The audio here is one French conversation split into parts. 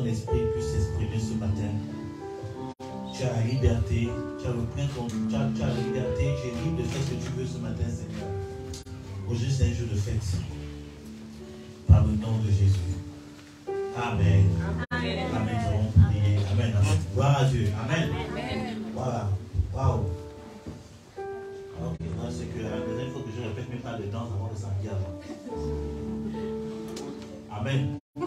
ton esprit puisse s'exprimer ce matin. Tu as la liberté, tu as la liberté, tu es libre de faire ce que tu veux ce matin, Seigneur. Aujourd'hui, c'est un jour de fête. Par le nom de Jésus. Amen. Amen. Amen. Nous allons prier. Amen. Amen. Gloire à Dieu. Amen. Amen. Voilà. Waouh. Ok, là, c'est que la deuxième fois que je répète même pas de danse avant de samedi avant. Amen. Que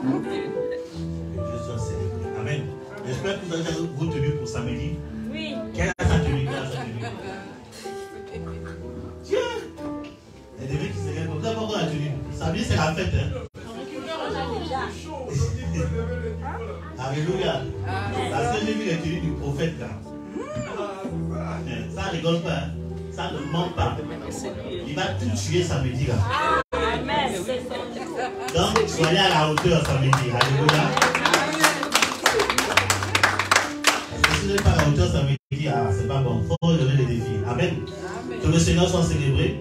Dieu soit célébré. Amen. J'espère que vous avez vos tenues pour samedi. Oui. Quelle est sa tenue? Quelle est sa tenue? Tiens! Il y a des mecs qui se lèvent. Vous avez encore la tenue. Samedi, c'est la fête. Hein? Alléluia. Parce que j'ai vu les tenues du prophète là. Ça rigole pas. Hein? Ça ne ment pas. Il va tout tuer samedi là. Amen. Donc, soyez à la hauteur samedi. Alléluia. Si vous n'êtes pas à la hauteur samedi, c'est pas bon. Il faut relever les défis. Amen. Que le Seigneur soit célébré.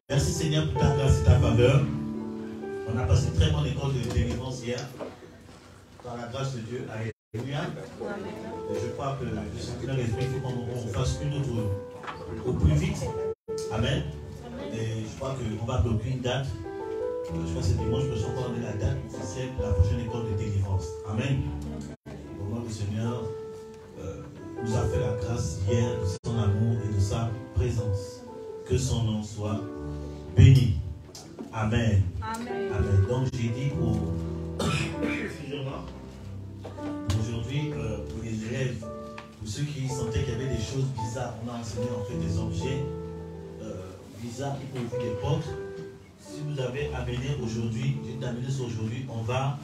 Merci Seigneur pour ta grâce et ta faveur. On a passé une très bonne école de délivrance hier. Par la grâce de Dieu. Alléluia. Et je crois que le Saint-Esprit, il faut qu'on fasse une autre au plus vite. Amen. Et je crois qu'on va bloquer une date. Je crois que c'est dimanche, je peux encore donner la date officielle de la prochaine école de délivrance. Amen. Au moment où le Seigneur nous a fait la grâce hier de son amour et de sa présence. Que son nom soit béni. Amen. Amen. Amen. Donc j'ai dit aujourd'hui, pour les élèves, pour ceux qui sentaient qu'il y avait des choses bizarres, on a enseigné en fait des objets bizarres qui peuvent ouvrir des portes. Si vous avez amené aujourd'hui, j'ai amené ça aujourd'hui, on va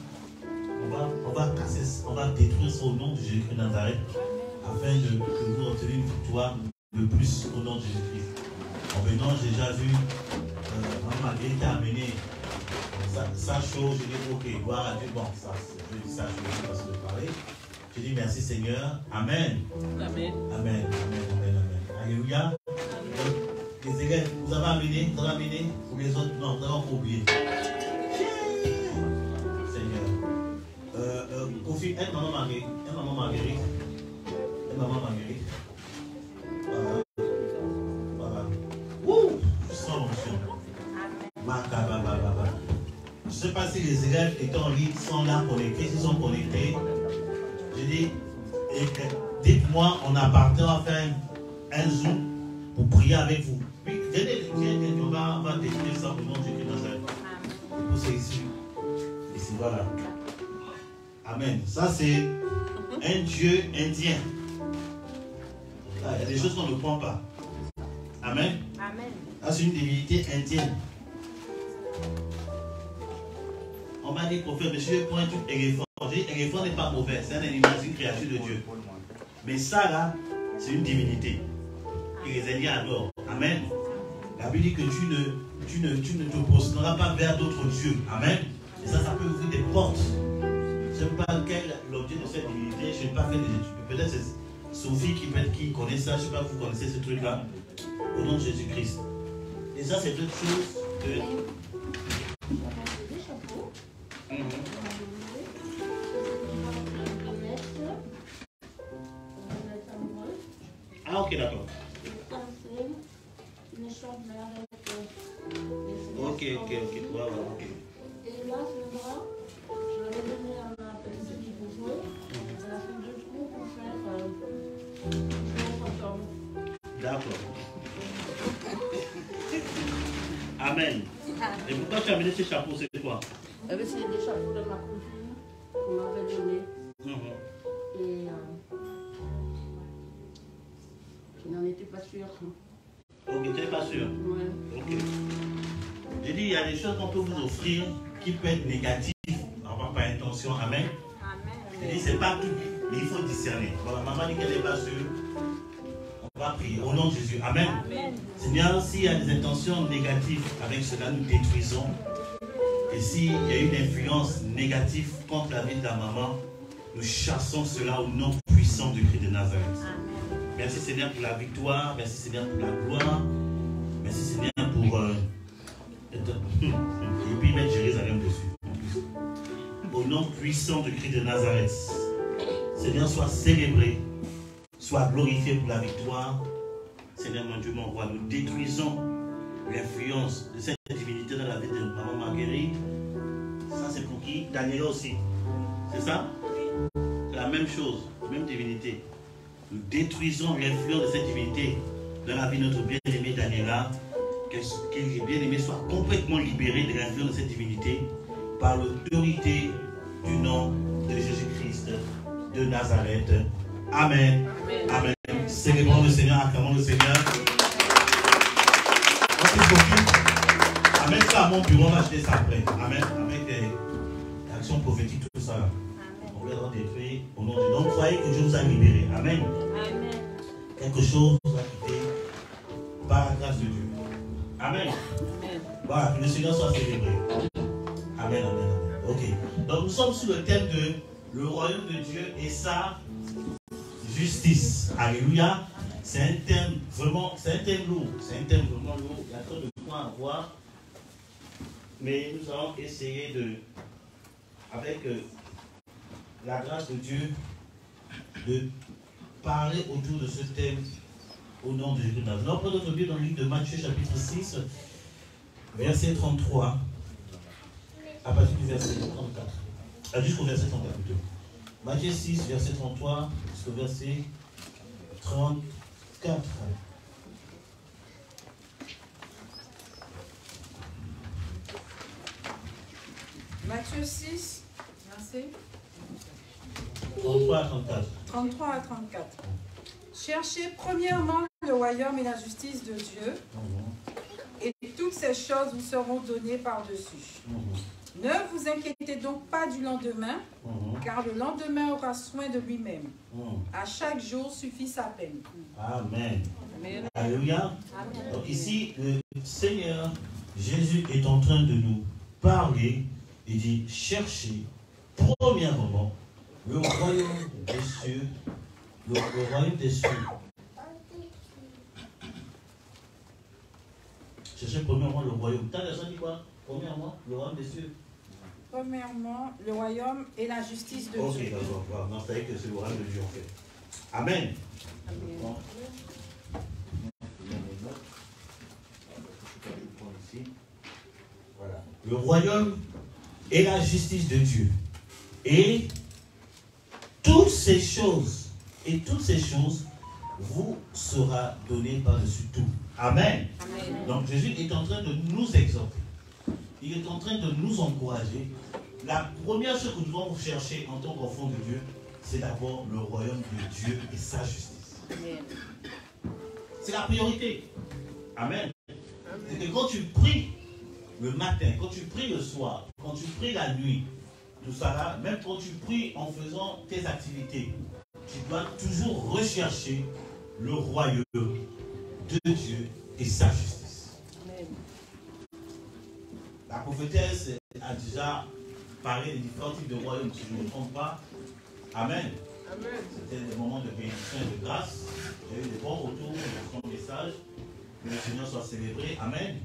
casser, on va détruire ça au nom de Jésus-Christ de Nazareth, afin que vous obteniez une victoire de plus au nom de Jésus-Christ. En venant, j'ai déjà vu Maman Marguerite qui a amené sa chose, j'ai dit ok, gloire à Dieu, bon, ça, je dis ça, je vais pas se parler. J'ai dit merci Seigneur, Amen. Amen. Amen, amen, amen, amen. Alléluia. Les élèves, vous avez amené, ou les autres, non, vous avez encore oublié. Seigneur. Kofi, aide Maman Marguerite. Voilà. Wouh! Je sens l'onction. Je ne sais pas si les élèves étant en ligne sont là connectés. S'ils sont connectés, je dis, dites-moi, on appartient à faire un zoom pour prier avec vous. Oui, on va décrire ça au nom de Jésus Nazareth. Pour c'est ici. Ici, voilà. Amen. Ça, c'est un Dieu indien. Il y a des choses qu'on ne prend pas. Amen. Amen. Ça, c'est une divinité indienne. On m'a dit, prophète, monsieur, prends un truc éléphant. J'ai dit, éléphant n'est pas mauvais, c'est un animal, c'est une créature de Dieu. Mais ça, là, c'est une divinité. Et les Indiens adorent. Amen. La Bible dit que tu ne te prosterneras pas vers d'autres dieux. Amen. Et ça peut ouvrir des portes. Je ne sais pas quel est l'objet de cette divinité. Je n'ai pas fait des études. Peut-être c'est Sophie qui connaît ça. Je ne sais pas si vous connaissez ce truc-là. Au nom de Jésus-Christ. Et ça, c'est quelque chose de... Ah, ok, d'accord. Ok. Wow, ok. Et là, ce bras, je l'avais donné à ma petite qui besoin. Elle a fait 2 trous pour faire fantôme. D'accord. Amen. Et pourquoi tu as amené ces chapeaux, c'est quoi? C'est des chapeaux de ma cousine qu'on m'avait donné. Et je n'en étais pas sûre. Ok, tu n'es pas sûr? Ouais. Ok. J'ai dit, il y a des choses qu'on peut vous offrir qui peuvent être négatives, par intention. Amen. J'ai dit, c'est pas tout, mais il faut discerner. Voilà, maman dit qu'elle n'est pas sûre. On va prier au nom de Jésus. Amen. Seigneur, s'il y a des intentions négatives avec cela, nous détruisons. Et s'il y a une influence négative contre la vie de la maman, nous chassons cela au nom puissant du Christ de Nazareth. Merci Seigneur pour la victoire, merci Seigneur pour la gloire, merci Seigneur pour... Et puis mettre Jérusalem dessus. Au nom puissant de Christ de Nazareth. Seigneur, sois célébré, sois glorifié pour la victoire. Seigneur, mon Dieu, mon roi, nous détruisons l'influence de cette divinité dans la vie de Maman Marguerite. Ça, c'est pour qui? Daniela aussi. C'est ça? C'est la même chose, même divinité. Nous détruisons l'influence de cette divinité dans la vie de notre bien-aimé Daniela. Que bien-aimé soit complètement libéré de l'influence de cette divinité par l'autorité du nom de Jésus-Christ de Nazareth. Amen. Amen. Amen. Célébrons le Seigneur, acclamons le Seigneur. Amène ça à mon bureau, on va acheter ça après. Amen. Avec l'action prophétique, tout ça. On va détruire au nom de Dieu. Donc, croyez que Dieu vous a libéré. Amen. Amen. Quelque chose vous a quitté par la grâce de Dieu. Amen. Amen. Voilà, que le Seigneur soit célébré. Amen, amen, amen. Ok. Donc, nous sommes sur le thème de le royaume de Dieu et sa justice. Alléluia. C'est un thème vraiment, c'est un thème lourd. C'est un thème vraiment lourd. Il y a trop de points à voir. Mais nous allons essayer de, avec la grâce de Dieu, de parler autour de ce thème au nom de Jésus. Nous prenons notre Bible dans le livre de Matthieu, chapitre 6, verset 33, à partir du verset 34. Jusqu'au verset 34 plutôt. Matthieu 6, verset 33, jusqu'au verset 34. Matthieu 6, verset 33 à 34. 33 à 34. Cherchez premièrement le royaume et la justice de Dieu, et toutes ces choses vous seront données par-dessus. Ne vous inquiétez donc pas du lendemain, car le lendemain aura soin de lui-même. À chaque jour suffit sa peine. Amen. Amen. Alléluia. Donc ici, le Seigneur Jésus est en train de nous parler. Il dit, cherchez premièrement le royaume des cieux. Le royaume des cieux. Cherchez premièrement le royaume. T'as raison, dit quoi? Premièrement, le royaume des cieux. Premièrement, le royaume et la justice de Dieu. Ok, d'accord. Voilà. Non, c'est vrai que c'est le royaume de Dieu en fait. Amen. Amen. Bon. Voilà. Le royaume et la justice de Dieu. Et toutes ces choses vous sera donné par-dessus tout. Amen. Amen. Donc Jésus est en train de nous exhorter. Il est en train de nous encourager. La première chose que nous devons chercher en tant qu'enfants de Dieu, c'est d'abord le royaume de Dieu et sa justice. C'est la priorité. Amen. C'est que quand tu pries le matin, quand tu pries le soir, quand tu pries la nuit, tout ça là, même quand tu pries en faisant tes activités, tu dois toujours rechercher le royaume de Dieu et sa justice. Amen. La prophétesse a déjà parlé des différents types de royaumes, si je ne me trompe pas. Amen. Amen. C'était des moments de bénédiction et de grâce. J'ai eu des bons retours de son message. Que le Seigneur soit célébré. Amen.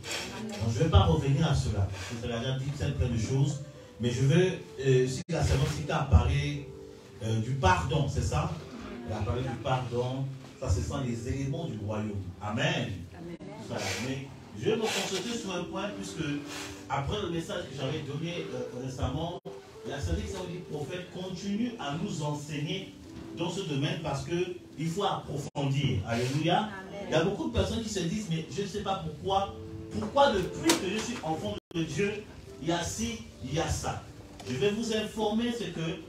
Donc, je ne vais pas revenir à cela. Parce que ça a déjà dit plein de choses. Mais je veux, si la sœur Sita a parlé du pardon, c'est ça? Elle a parlé du pardon. Ça, ce sont les éléments du royaume. Amen. Amen. Voilà. Mais je vais me concentrer sur un point, puisque après le message que j'avais donné récemment, la sœur dit prophète continue à nous enseigner dans ce domaine parce qu'il faut approfondir. Alléluia. Amen. Il y a beaucoup de personnes qui se disent, mais je ne sais pas pourquoi depuis que je suis enfant de Dieu, il y a ci, il y a ça. Je vais vous informer, c'est que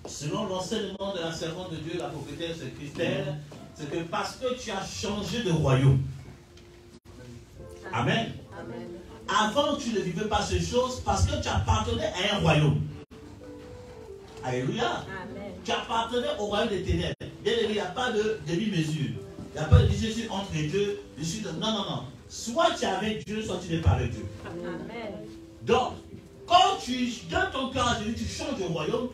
selon l'enseignement de la servante de Dieu, la prophétesse Christelle, c'est que parce que tu as changé de royaume. Amen. Amen. Avant, tu ne vivais pas ces choses parce que tu appartenais à un royaume. Alléluia. Amen. Tu appartenais au royaume des ténèbres. Bien aimé, il n'y a pas de demi-mesure. Il n'y a pas de je suis entre les deux. Je suis de... Non. Soit tu es avec Dieu, soit tu n'es pas avec Dieu. Amen. Donc, quand tu donnes ton cœur à Jésus, tu changes de royaume,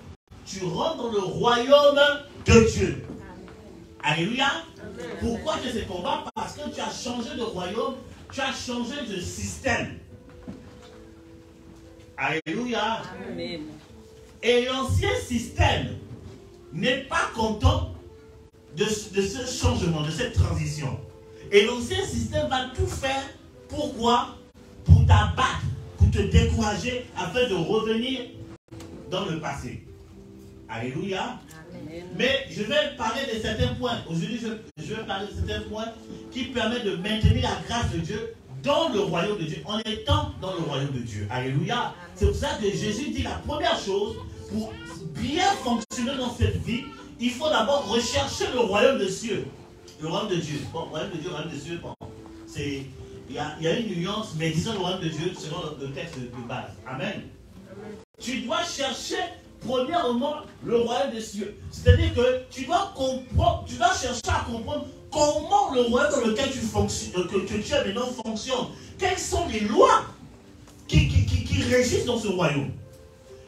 tu rentres dans le royaume de Dieu. Amen. Alléluia. Amen. Pourquoi tu as ces combats? Parce que tu as changé de royaume, tu as changé de système. Alléluia. Amen. Et l'ancien système n'est pas content de ce changement, de cette transition. Et l'ancien système va tout faire. Pourquoi? Pour t'abattre, pour te décourager, afin de revenir dans le passé. Alléluia. Amen. Mais je vais parler de certains points. Aujourd'hui, je vais parler de certains points qui permettent de maintenir la grâce de Dieu dans le royaume de Dieu, en étant dans le royaume de Dieu. Alléluia. C'est pour ça que Jésus dit la première chose, pour bien fonctionner dans cette vie, il faut d'abord rechercher le royaume de cieux. Le royaume de Dieu. Bon, royaume de Dieu, royaume de cieux, bon. Il y a une nuance, mais disons le royaume de Dieu selon le texte de base. Amen. Tu dois chercher premièrement le royaume des cieux. C'est-à-dire que tu dois chercher à comprendre comment le royaume dans lequel tu fonctionnes, que tu es maintenant fonctionne. Quelles sont les lois qui régissent dans ce royaume.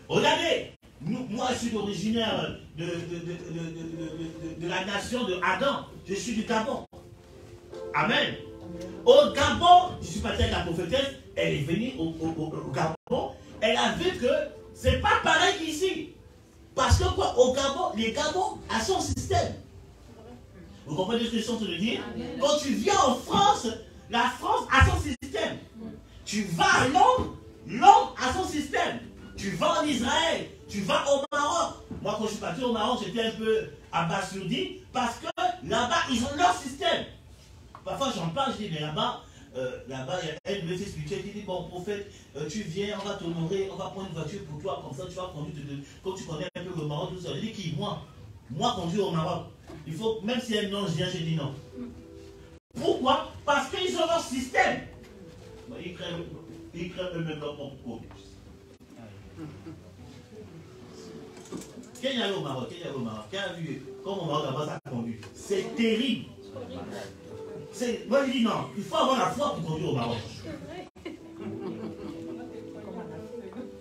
Regardez, moi je suis originaire de la nation de Adam. Je suis du Gabon. Amen. Au Gabon, je suis parti avec la prophétesse, elle est venue au Gabon, elle a vu que c'est pas pareil qu'ici. Parce que quoi, au Gabon, les Gabons a son système. Vous comprenez ce que je suis en train de dire? Quand tu viens en France, la France a son système. Tu vas à Londres, Londres a son système. Tu vas en Israël, tu vas au Maroc. Moi, quand je suis parti au Maroc, j'étais un peu abasourdi parce que là-bas, ils ont leur système. Parfois, j'en parle, je dis, mais là-bas, il y a une message spirituelle qui dit, bon, prophète, tu viens, on va t'honorer, on va prendre une voiture pour toi, comme ça, tu vas conduire, comme tu connais un peu le Maroc, tout ça. Je dis, qui? Moi, conduire au Maroc. Il faut, même si un non, je dis non. Pourquoi? Parce qu'ils ont leur système. Ils créent eux-mêmes leur propre code. Qui est allé au Maroc? Qui a vu comment au Maroc là-bas ça conduit? C'est terrible. Moi je dis non, il faut avoir la foi pour conduire au Maroc.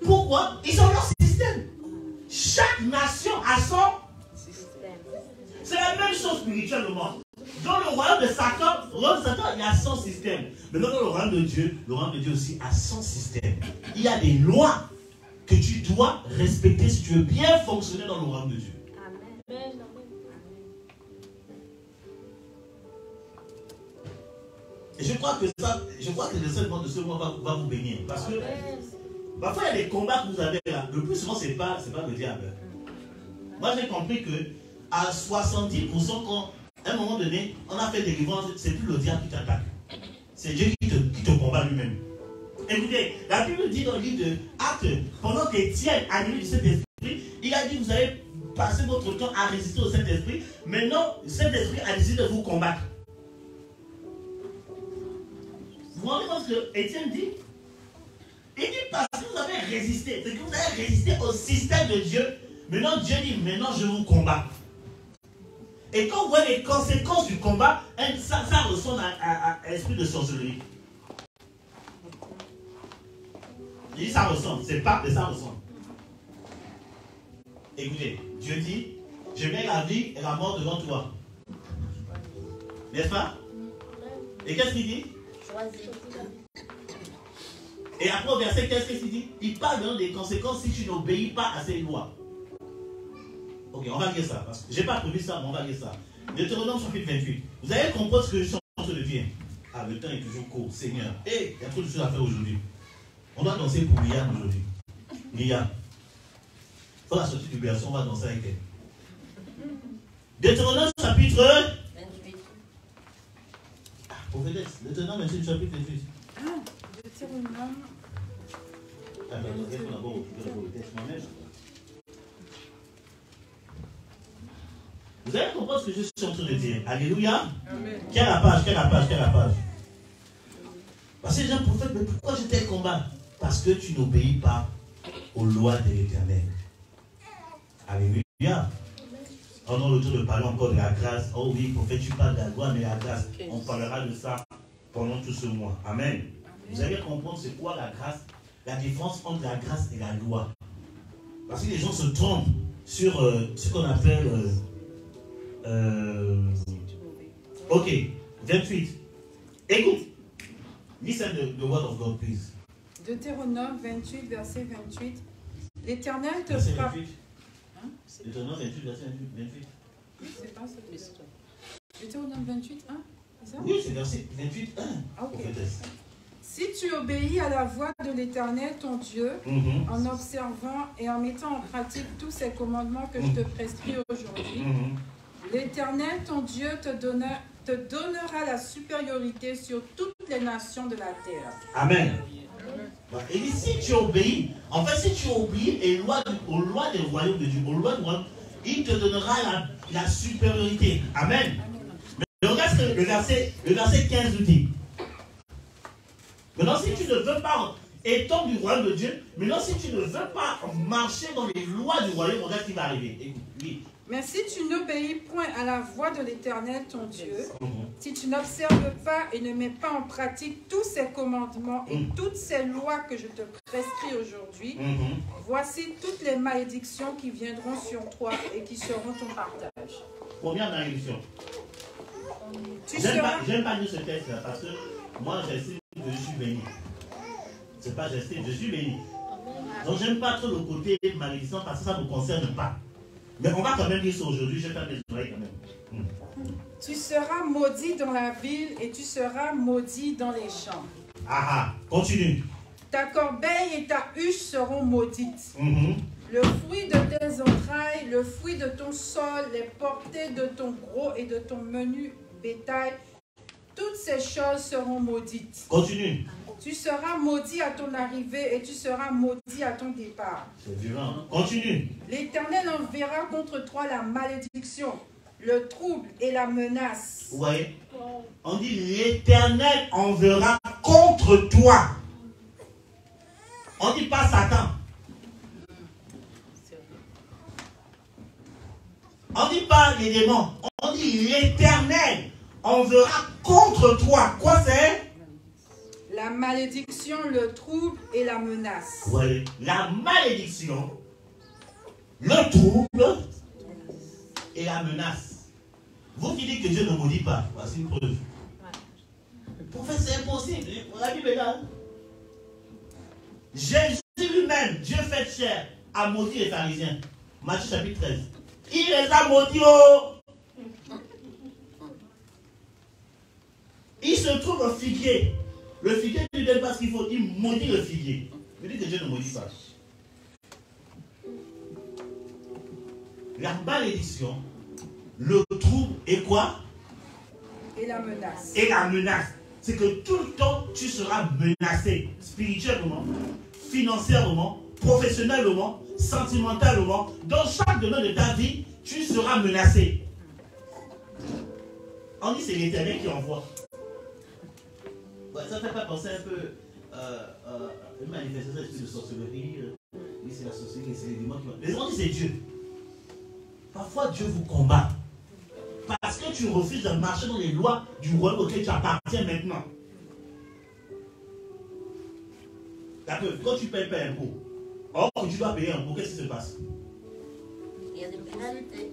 Pourquoi? Ils ont leur système. Chaque nation a son système. C'est la même chose spirituellement. Dans le royaume de Satan, il y a son système. Mais dans le royaume de Dieu aussi a son système. Il y a des lois que tu dois respecter si tu veux bien fonctionner dans le royaume de Dieu. Amen. Et je crois que le seul monde de ce monde va vous bénir. Parce que parfois il y a des combats que vous avez là. Le plus souvent, c'est pas le diable. Moi j'ai compris que à 70%, quand à un moment donné, on a fait des délivrance, c'est plus le diable qui t'attaque. C'est Dieu qui te combat lui-même. Écoutez, la Bible dit dans le livre de Actes, pendant qu'Étienne animé du Saint-Esprit, il a dit, vous avez passé votre temps à résister au Saint-Esprit. Maintenant, le Saint-Esprit a décidé de vous combattre. Vous vous rendez compte ce que Étienne dit? Il dit parce que vous avez résisté, c'est que vous avez résisté au système de Dieu. Maintenant, Dieu dit, maintenant je vous combats. Et quand vous voyez les conséquences du combat, ça ressemble à l'esprit de sorcellerie. Je dis ça ressemble, c'est pas, mais ça ressemble. Écoutez, Dieu dit, je mets la vie et la mort devant toi. N'est-ce pas? Et qu'est-ce qu'il dit? Et après au verset, qu'est-ce qu'il dit? Il parle des conséquences si tu n'obéis pas à ces lois. Ok, on va lire ça, parce que je n'ai pas prévu ça, mais on va lire ça. Deutéronome chapitre 28. Vous allez comprendre ce que je suis en train de dire. Ah, le temps est toujours court, Seigneur. Et il y a trop de choses à faire aujourd'hui. On doit danser pour Liane aujourd'hui. Liane. Il faut la sortir du berceau, on va danser avec elle. Deutéronome chapitre 28. Ah, prophétesse, Deutéronome chapitre 28. Ah, Deutéronome. Ah, ben, il faut d'abord occuper la prophétesse moi-même. Vous allez comprendre ce que je suis en train de dire. Alléluia. Amen. Quelle la page. Parce que les gens prophètent, mais pourquoi je t'ai combat? Parce que tu n'obéis pas aux lois de l'Éternel. Alléluia. On a le tour de parler encore de la grâce. Oh oui, prophète, tu parles de la loi, mais la grâce. On parlera de ça pendant tout ce mois. Amen. Amen. Vous allez comprendre c'est quoi la grâce, la différence entre la grâce et la loi. Parce que les gens se trompent sur ce qu'on appelle... ok, 28. Écoute. Listen the word of God, please. Deutéronome 28, verset 28. L'Éternel te Verset frappe. 28. Hein? Deutéronome 28, verset 28. C'est pas ça. Deutéronome 28, 1, c'est ça? Oui, c'est verset 28, 1. Ah, ok. Prophétesse. Si tu obéis à la voix de l'Éternel, ton Dieu, en observant et en mettant en pratique tous ces commandements que je te prescris aujourd'hui, l'Éternel, ton Dieu, te donnera la supériorité sur toutes les nations de la terre. Amen. Et dit, si tu obéis, en fait, si tu obéis aux lois des royaumes de Dieu, aux lois du royaume, il te donnera la supériorité. Amen. Mais regarde ce que le verset 15 nous dit. Maintenant, si tu ne veux pas étendre du royaume de Dieu, maintenant, si tu ne veux pas marcher dans les lois du royaume, regarde ce qui va arriver. Écoute, oui. Mais si tu n'obéis point à la voix de l'Éternel, ton Dieu, si tu n'observes pas et ne mets pas en pratique tous ces commandements et toutes ces lois que je te prescris aujourd'hui, voici toutes les malédictions qui viendront sur toi et qui seront ton partage. Première malédiction. J'aime pas lire ce texte-là parce que moi, j'estime que je suis béni. C'est pas j'estime, je suis béni. Donc, j'aime pas trop le côté malédiction parce que ça ne me concerne pas. Mais on va quand même lire ça aujourd'hui, je vais faire mes oreilles quand même. Tu seras maudit dans la ville et tu seras maudit dans les champs. Ah, continue. Ta corbeille et ta huche seront maudites. Le fruit de tes entrailles, le fruit de ton sol, les portées de ton gros et de ton menu bétail, toutes ces choses seront maudites. Continue. Tu seras maudit à ton arrivée et tu seras maudit à ton départ. C'est violent. Continue. L'Éternel enverra contre toi la malédiction, le trouble et la menace. Vous voyez? On dit l'Éternel enverra contre toi. On ne dit pas Satan. On ne dit pas les démons. On dit l'Éternel enverra contre toi. Quoi c'est? La malédiction, le trouble et la menace. Vous voyez? La malédiction, le trouble et la menace. Vous qui dites que Dieu ne maudit pas, voici une preuve. Prophète, c'est impossible. La Bible est là. Jésus lui-même, Dieu fait chair, a maudit les pharisiens. Matthieu chapitre 13. Il les a maudits. Il se trouve au figuier. Le figuier ne lui donne pas ce qu'il faut. Il maudit le figuier. Il dit que Dieu ne maudit pas. La malédiction, le trouble et quoi? Et la menace. Et la menace. C'est que tout le temps, tu seras menacé. Spirituellement, financièrement, professionnellement, sentimentalement. Dans chaque domaine de ta vie, tu seras menacé. On dit c'est l'Éternel qui envoie. Ouais, ça ne fait pas penser un peu une manifestation de sorcellerie. C'est la sorcellerie, c'est les démons qui vont. Les gens disent c'est Dieu. Parfois Dieu vous combat. Parce que tu refuses de marcher dans les lois du royaume auquel tu appartiens maintenant. D'accord, quand tu ne payes pas un impôt, or que tu dois payer un impôt, qu'est-ce qui se passe? Il y a des pénalités.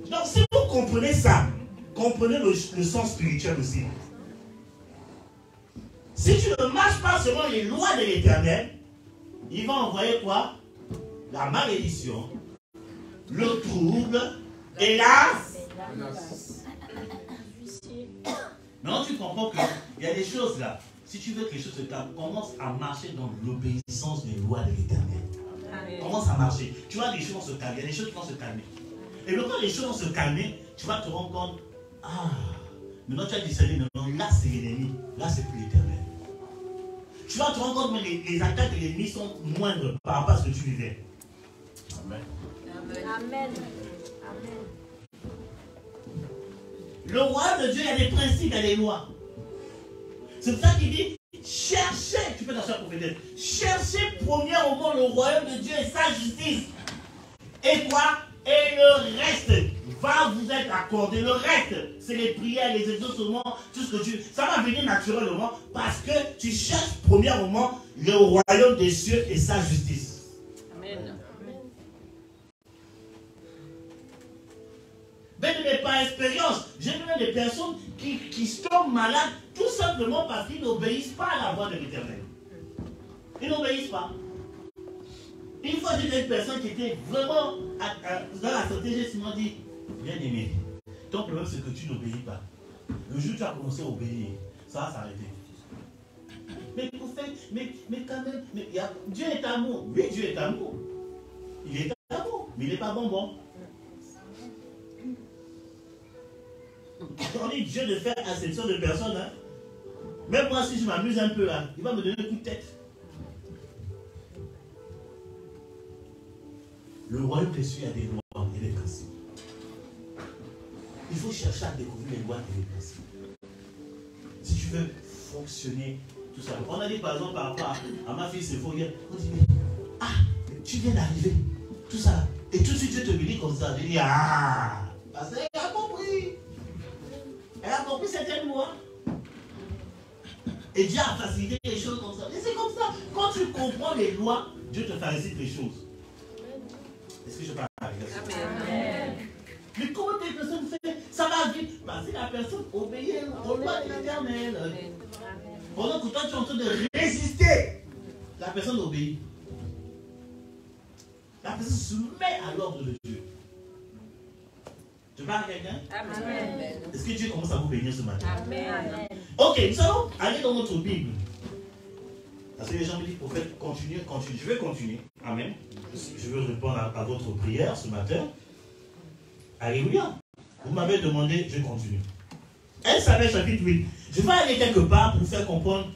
Donc si vous comprenez ça, comprenez le sens spirituel aussi. Si tu ne marches pas selon les lois de l'Éternel, il va envoyer quoi? La malédiction, le trouble et la menace. Maintenant tu comprends qu'il y a des choses là. Si tu veux que les choses se calment, commence à marcher dans l'obéissance des lois de l'Éternel. Commence à marcher. Tu vois, les choses vont se calmer. Il y a des choses qui vont se calmer. Et quand les choses vont se calmer, tu vas te rendre compte, ah, maintenant tu as discerné, non, là c'est l'ennemi, là c'est plus l'Éternel. Tu vas te rendre compte que les attaques de l'ennemi sont moindres par rapport à ce que tu vivais. Amen. Amen. Amen. Le royaume de Dieu, il y a des principes, il y a des lois. C'est pour ça qu'il dit, cherchez, tu peux t'asseoir prophétesse, cherchez premièrement le royaume de Dieu et sa justice. Et quoi? Et le reste va vous être accordé. Le reste, c'est les prières, les exaucements, tout ce que tu... Ça va venir naturellement parce que tu cherches premièrement le royaume des cieux et sa justice. Amen. Mais par expérience, j'ai vu des personnes qui tombent malades tout simplement parce qu'ils n'obéissent pas à la voix de l'Éternel. Ils n'obéissent pas. Une fois, j'ai une personne qui était vraiment dans la stratégie, ils m'ont dit, bien aimé, ton problème c'est que tu n'obéis pas. Le jour où tu as commencé à obéir, ça va s'arrêter. Mais pour faire, mais quand même, Dieu est amour. Oui, Dieu est amour. Il est amour, mais il n'est pas bonbon. On dit Dieu de faire exception de personnes. Hein. Même moi, si je m'amuse un peu là, il va me donner un coup de tête. Le royaume des cieux a des lois et des principes. Il faut chercher à découvrir les lois et les principes. Si tu veux fonctionner, tout ça. On a dit par exemple par rapport à ma fille Sephora, on dit, tu viens d'arriver, tout ça. Et tout de suite, Dieu te bénit comme ça. Je dis, parce qu'elle a compris. Elle a compris certaines lois. Et Dieu a facilité les choses comme ça. Et c'est comme ça. Quand tu comprends les lois, Dieu te facilite les choses. Est-ce que je parle avec ça? Amen. Mais comment des personnes font? Ça va vite. Parce que la personne obéit aux lois de l'Éternel. Pendant que toi, tu es en train de résister, la personne obéit. La personne se met à l'ordre de Dieu. Tu parles à quelqu'un? Amen. Est-ce que Dieu commence à vous bénir ce matin? Amen. Ok, nous allons aller dans notre Bible. Parce que les gens me disent, prophète, continue. Je vais continuer. Amen. Je veux répondre à votre prière ce matin. Alléluia. Vous m'avez demandé, je continue. 1 Samuel chapitre 8. Je vais aller quelque part pour vous faire comprendre,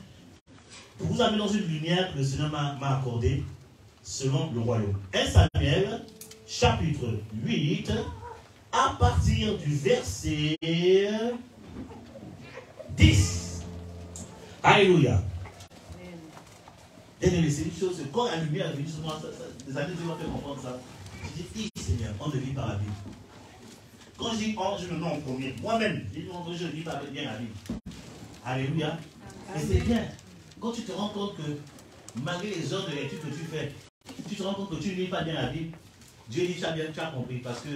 pour vous amener dans une lumière que le Seigneur m'a accordée selon le royaume. 1 Samuel chapitre 8, à partir du verset 10. Alléluia. Et c'est une chose, quand la lumière est venue sur moi, des années Dieu m'a fait comprendre ça. Je dis, Seigneur, on ne vit par la Bible. Quand je dis je me mets en premier, moi-même, je ne vis pas bien la Bible. Alléluia. Et c'est bien. Quand tu te rends compte que, malgré les heures de lecture que tu fais, tu te rends compte que tu ne lis pas bien la Bible, Dieu dit, tu as compris, parce que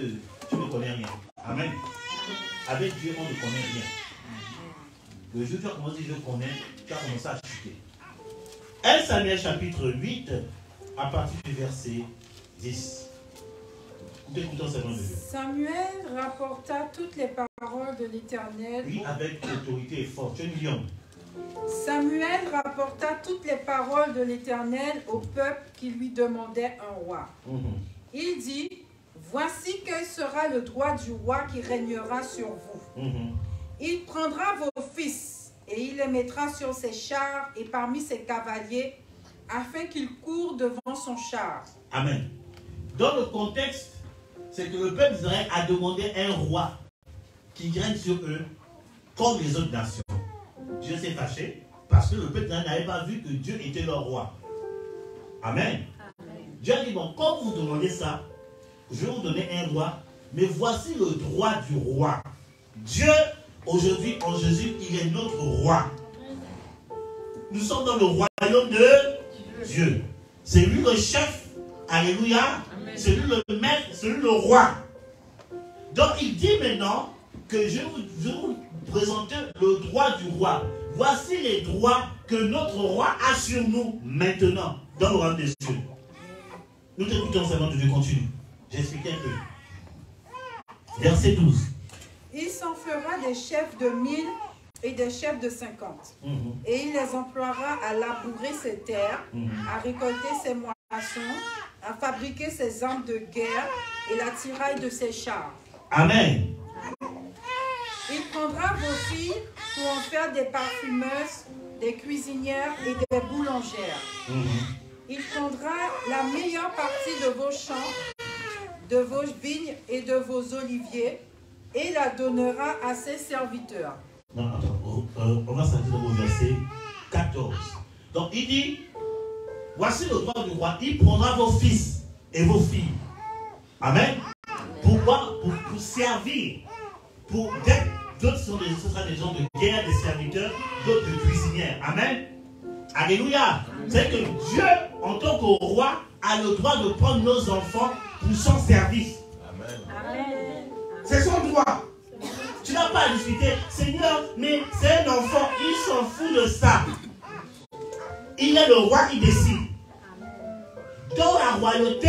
tu ne connais rien. Amen. Avec Dieu, on ne connaît rien. Le jour où tu as commencé à dire je connais, tu as commencé à chuter. 1 Samuel chapitre 8, à partir du verset 10. Samuel rapporta toutes les paroles de l'Éternel. Oui, avec autorité et force. Samuel rapporta toutes les paroles de l'Éternel au peuple qui lui demandait un roi. Il dit, voici quel sera le droit du roi qui régnera sur vous. Il prendra vos fils et il les mettra sur ses chars et parmi ses cavaliers afin qu'ils courent devant son char. Amen. Dans le contexte, c'est que le peuple d'Israël a demandé un roi qui règne sur eux comme les autres nations. Dieu s'est fâché parce que le peuple d'Israël n'avait pas vu que Dieu était leur roi. Amen. Dieu a dit, bon, quand vous demandez ça, je vais vous donner un roi, mais voici le droit du roi. Dieu, aujourd'hui, en Jésus, il est notre roi. Nous sommes dans le royaume de Dieu. C'est lui le chef. Alléluia. C'est lui le maître, c'est lui le roi. Donc il dit maintenant que je vais vous présenter le droit du roi. Voici les droits que notre roi a sur nous maintenant dans le royaume des cieux. Nous t'écoutons seulement, Dieu continue. J'explique un peu. Verset 12. Il s'en fera des chefs de 1000 et des chefs de 50. Et il les emploiera à labourer ses terres, à récolter ses moissons, à fabriquer ses armes de guerre et la tiraille de ses chars. Amen. Il prendra vos filles pour en faire des parfumeuses, des cuisinières et des boulangères. Il prendra la meilleure partie de vos champs, de vos vignes et de vos oliviers et la donnera à ses serviteurs. Non, attends, on va s'arrêter au verset 14. Donc il dit, voici le droit du roi, il prendra vos fils et vos filles. Amen. Pourquoi? Pour servir. D'autres ce sera des gens de guerre, des serviteurs, d'autres de cuisinières. Amen. Alléluia. C'est que Dieu, en tant que roi, a le droit de prendre nos enfants pour son service. Amen. C'est son droit. Tu n'as pas à discuter, Seigneur, mais c'est un enfant, il s'en fout de ça. Il est le roi qui décide. Dans la royauté,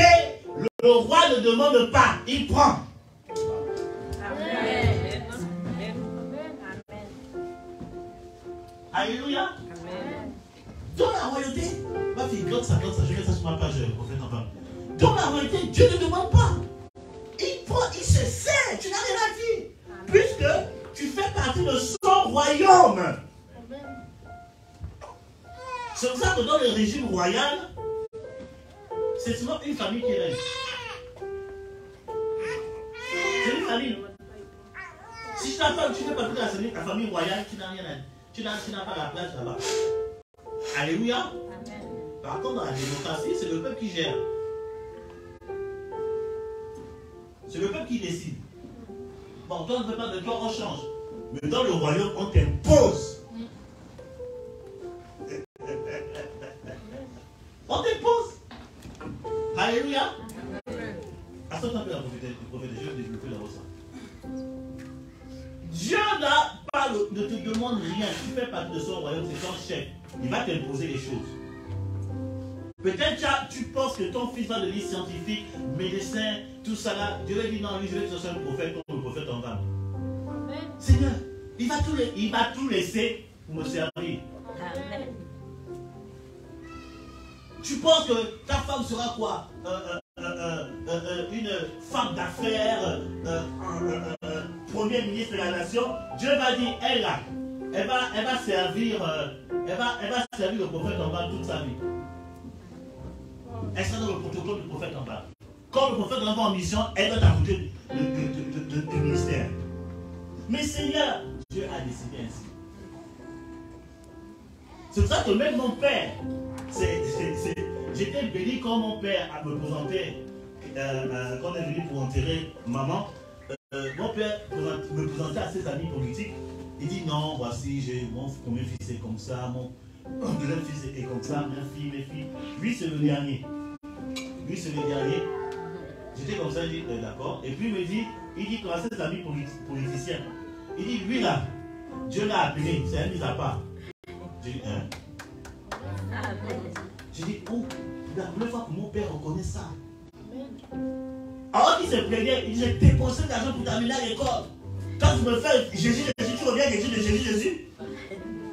le roi ne demande pas, il prend. Amen. Alléluia. Amen. Dans la royauté, ma fille, glotte ça, je mets ça sur ma page, prophète en femme. Dans la royauté, Dieu ne demande pas. Il prend, il se sert, tu n'as rien à dire. Puisque tu fais partie de son royaume. C'est pour ça que dans le régime royal, c'est souvent une famille qui règne. C'est une famille. Si tu fais partie de la famille royale, tu n'as rien à dire. Tu n'as pas la place là-bas. Alléluia. Amen. Par contre, dans la démocratie, c'est le peuple qui gère. C'est le peuple qui décide. Bon, toi, on ne veut pas de toi, on change. Mais dans le royaume, on t'impose. On t'impose. Alléluia. Attends un peu la prophète, je vais développer la ça. Dieu ne te demande rien. Tu fais partie de son royaume, c'est ton chef. Il va t'imposer les choses. Peut-être tu penses que ton fils va devenir scientifique, médecin, tout ça là. Dieu va dire non, lui je vais te faire un prophète comme le prophète en va. Seigneur, il va tout laisser pour me servir. Amen. Tu penses que ta femme sera quoi? Une femme d'affaires, premier ministre de la nation. Dieu va dire, elle va servir le prophète en bas toute sa vie. Elle sera dans le protocole du prophète en bas. Quand le prophète en bas en mission, elle va t'ajouter du ministère. Mais Seigneur, Dieu a décidé ainsi. C'est pour ça que même mon père, j'étais béni quand mon père a me présenté, quand on est venu pour enterrer maman, mon père me présentait à ses amis politiques. Il dit non, voici, mon premier fils est comme ça, mon deuxième fils est comme ça, mes filles. Lui, c'est le dernier. J'étais comme ça, il dit d'accord. Et puis il dit quand ses amis politiciens, il dit lui là, Dieu l'a appelé, c'est un mis à part. J'ai dit J'ai dit, oh, la première fois que mon père reconnaît ça. Alors qu'il se plaignait, il disait, dépensé de l'argent pour t'amener à l'école. Quand tu me fais Jésus, tu reviens Jésus.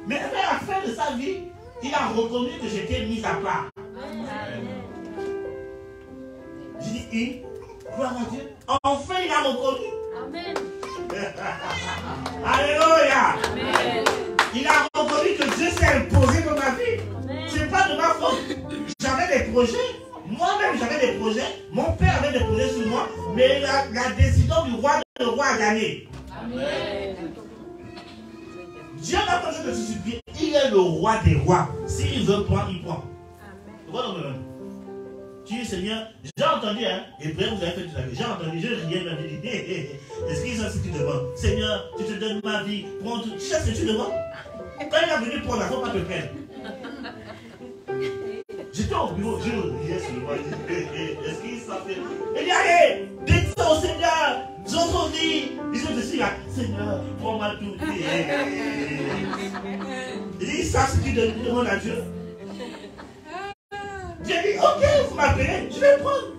Mais à la fin de sa vie, il a reconnu que j'étais mis à part. J'ai dit, gloire à Dieu. Enfin, il a reconnu. Amen. Alléluia. Amen. Il a reconnu que Dieu s'est imposé dans ma vie. Ce n'est pas de ma faute. J'avais des projets. Moi-même, j'avais des projets. Mon père avait des projets sur moi. Mais la décision du roi, le roi a gagné. Amen. Dieu n'a pas besoin de se supplier. Il est le roi des rois. S'il veut prendre, il prend. Amen. Tu dis, Seigneur, j'ai entendu, et après vous avez fait tout ça. J'ai entendu, je riais, je dis, est-ce qu'il sait ce que tu demandes? Seigneur, tu te donnes ma vie, prends tout. Tu sais ce que tu demandes? Quand il est venu prendre, il ne faut pas te perdre. J'étais au bureau, je riais sur le roi, est-ce qu'il s'appelle? Il dit, allez, dites ça au Seigneur, j'en dis. Ils sont ici là, Seigneur, prends-moi tout. Il dit, ça, ce que tu demandes à Dieu. J'ai dit, ok, vous m'appelez, je vais prendre.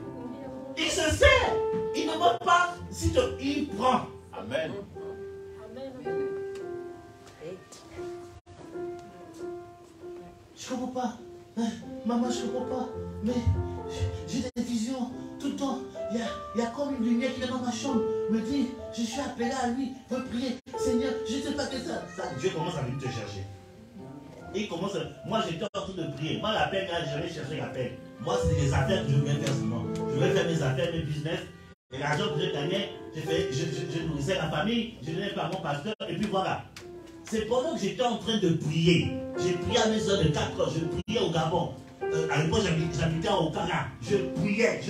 Il se sert. Il ne demande pas si il prend. Amen. Je ne comprends pas. Maman, je ne comprends pas. Mais j'ai des visions. Tout le temps, il y a comme une lumière qui est dans ma chambre. Me dit, je suis appelé à lui, veut prier. Seigneur, je ne sais pas que ça. Dieu commence à venir te chercher. Il commence à... Moi, j'étais en train de prier. Moi, la peine, je vais chercher la peine. Moi, c'est des affaires que je vais faire souvent. Je vais faire mes affaires, mes business. Et l'argent que je gagnais, je nourrissais la famille, je donnais par mon pasteur, et puis voilà. C'est pendant que j'étais en train de prier. J'ai prié à mes heures de 4 heures, je priais au Gabon. À l'époque, j'habitais au Okara. Je priais.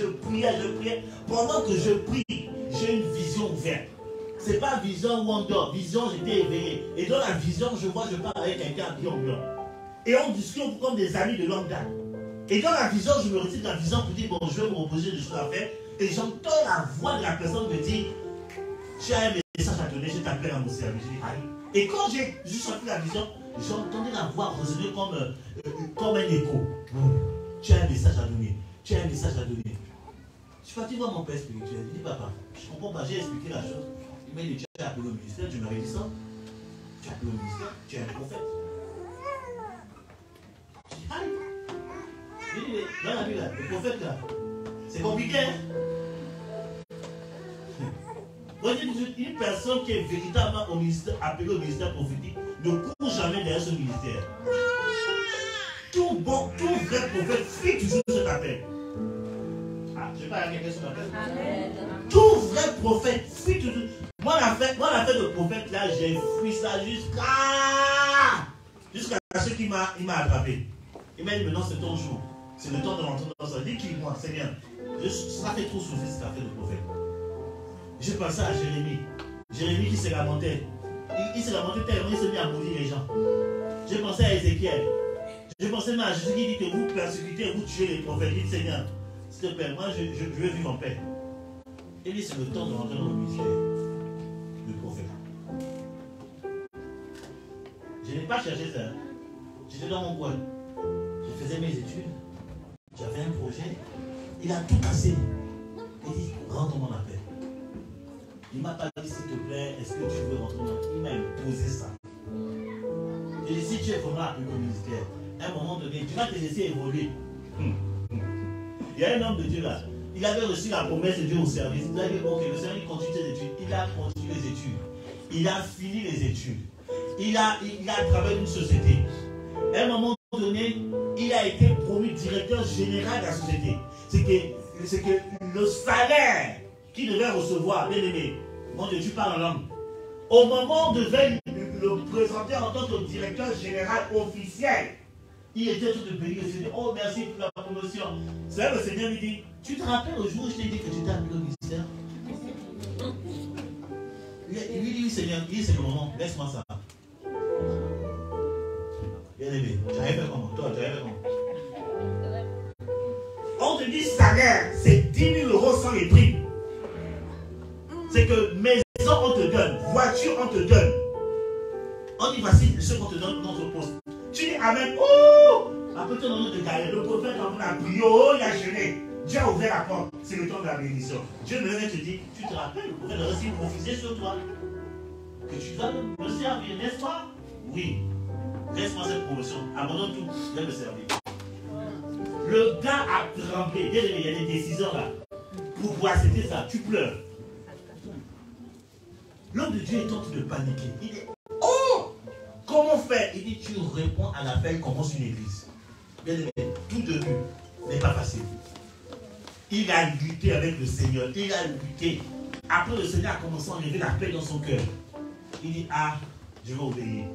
Pendant que je prie, j'ai une vision ouverte. C'est pas vision wonder, vision, j'étais éveillé. Et dans la vision, je parle avec quelqu'un habillé en blanc. Et on discute comme des amis de longue date. Et dans la vision, je me retire de la vision pour dire, bon, je vais me reposer des choses à faire. Et j'entends la voix de la personne me dire, tu as un message à donner, je t'appelle à mon service. Je dis, aïe. Et quand j'ai juste sorti la vision, j'entendais la voix résonner comme un écho. Tu as un message à donner. tu as un message à donner. Je suis parti voir mon père spirituel. Il dit, papa, je ne comprends pas, j'ai expliqué la chose. Il m'a dit, tu as appelé au ministère, tu m'avais dit ça. Tu as appelé au ministère, tu es un prophète. Je dis, aïe. Je dis, dans la Bible, le prophète là, c'est compliqué. Hein? Une personne qui est véritablement au ministère, appelée au ministère prophétique ne court jamais derrière ce ministère. Tout vrai prophète fait toujours cet appel. Ah, je ne sais pas, il y a quelqu'un sur l'appel. Tout vrai prophète fait toujours. Moi, l'affaire de prophète là, j'ai fui ça jusqu'à ce qu'il m'a attrapé. Il m'a dit, maintenant c'est ton jour. C'est le temps de rentrer dans ça. Dis qui moi, Seigneur. Ça fait trop souffrir cette affaire de prophète. Je pensais à Jérémie. Jérémie qui se lamentait. Il se lamentait tellement, il se mit à maudire les gens. Je pensais à Ézéchiel. Je pensais même à Jésus qui dit que vous persécutez, vous tuez les prophètes. Il dit, Seigneur, s'il te plaît, moi je veux vivre en paix. Il dit, c'est le temps de rentrer dans le ministère de prophète. Je n'ai pas cherché ça. J'étais dans mon coin. Je faisais mes études. J'avais un projet. Il a tout cassé. Il dit, rentre mon appel. Il ne m'a pas dit, s'il te plaît, est-ce que tu veux rentrer dans mon appel? Il m'a imposé ça. Il dit, si tu es vraiment appelé au ministère, à un moment donné, tu vas te laisser évoluer. Il y a un homme de Dieu là. Il avait reçu la promesse de Dieu au service. Il a dit, ok, le Seigneur, il continue ses études. Il a continué les études. Il a fini les études. Il a travaillé dans une société. À un moment donné, il a été promu directeur général de la société. C'est que le salaire qu'il devait recevoir, bien aimé, mon Dieu, tu parles en langue. Au moment où on devait le présenter en tant que directeur général officiel, il était tout de pays. Il s'est dit, oh merci pour la promotion. C'est là que le Seigneur lui dit, tu te rappelles au jour où je t'ai dit que tu t'es appelé au ministère? Il lui dit, oui Seigneur, il dit, c'est le moment, laisse-moi ça. Bien aimé, tu avais fait comment? Toi, tu avais fait comment? On te dit salaire, c'est 10 000 € sans les primes. C'est que maison on te donne, voiture on te donne. On dit voici ce qu'on te donne dans notre poste. Tu dis amen, oh! Après tu donnes de carrière, le prophète on a prié, oh il a jeûné. Dieu a ouvert la porte, c'est le temps de la bénédiction. Dieu me te dit, tu te rappelles, le prophète a reçu une prophétie sur toi. Que tu dois me servir, n'est-ce pas? Oui. Laisse-moi cette promotion, abandonne tout, viens me servir. Le gars a tremblé, il y a des décisions là. Pour pouvoir accepter ça, tu pleures. L'homme de Dieu est en train de paniquer. Il dit, oh, comment faire? Il dit, tu réponds à l'appel, commence une église. Bien aimé, tout début n'est pas facile. Il a lutté avec le Seigneur, il a lutté. Après, le Seigneur a commencé à enlever la paix dans son cœur. Il dit, ah, je vais obéir.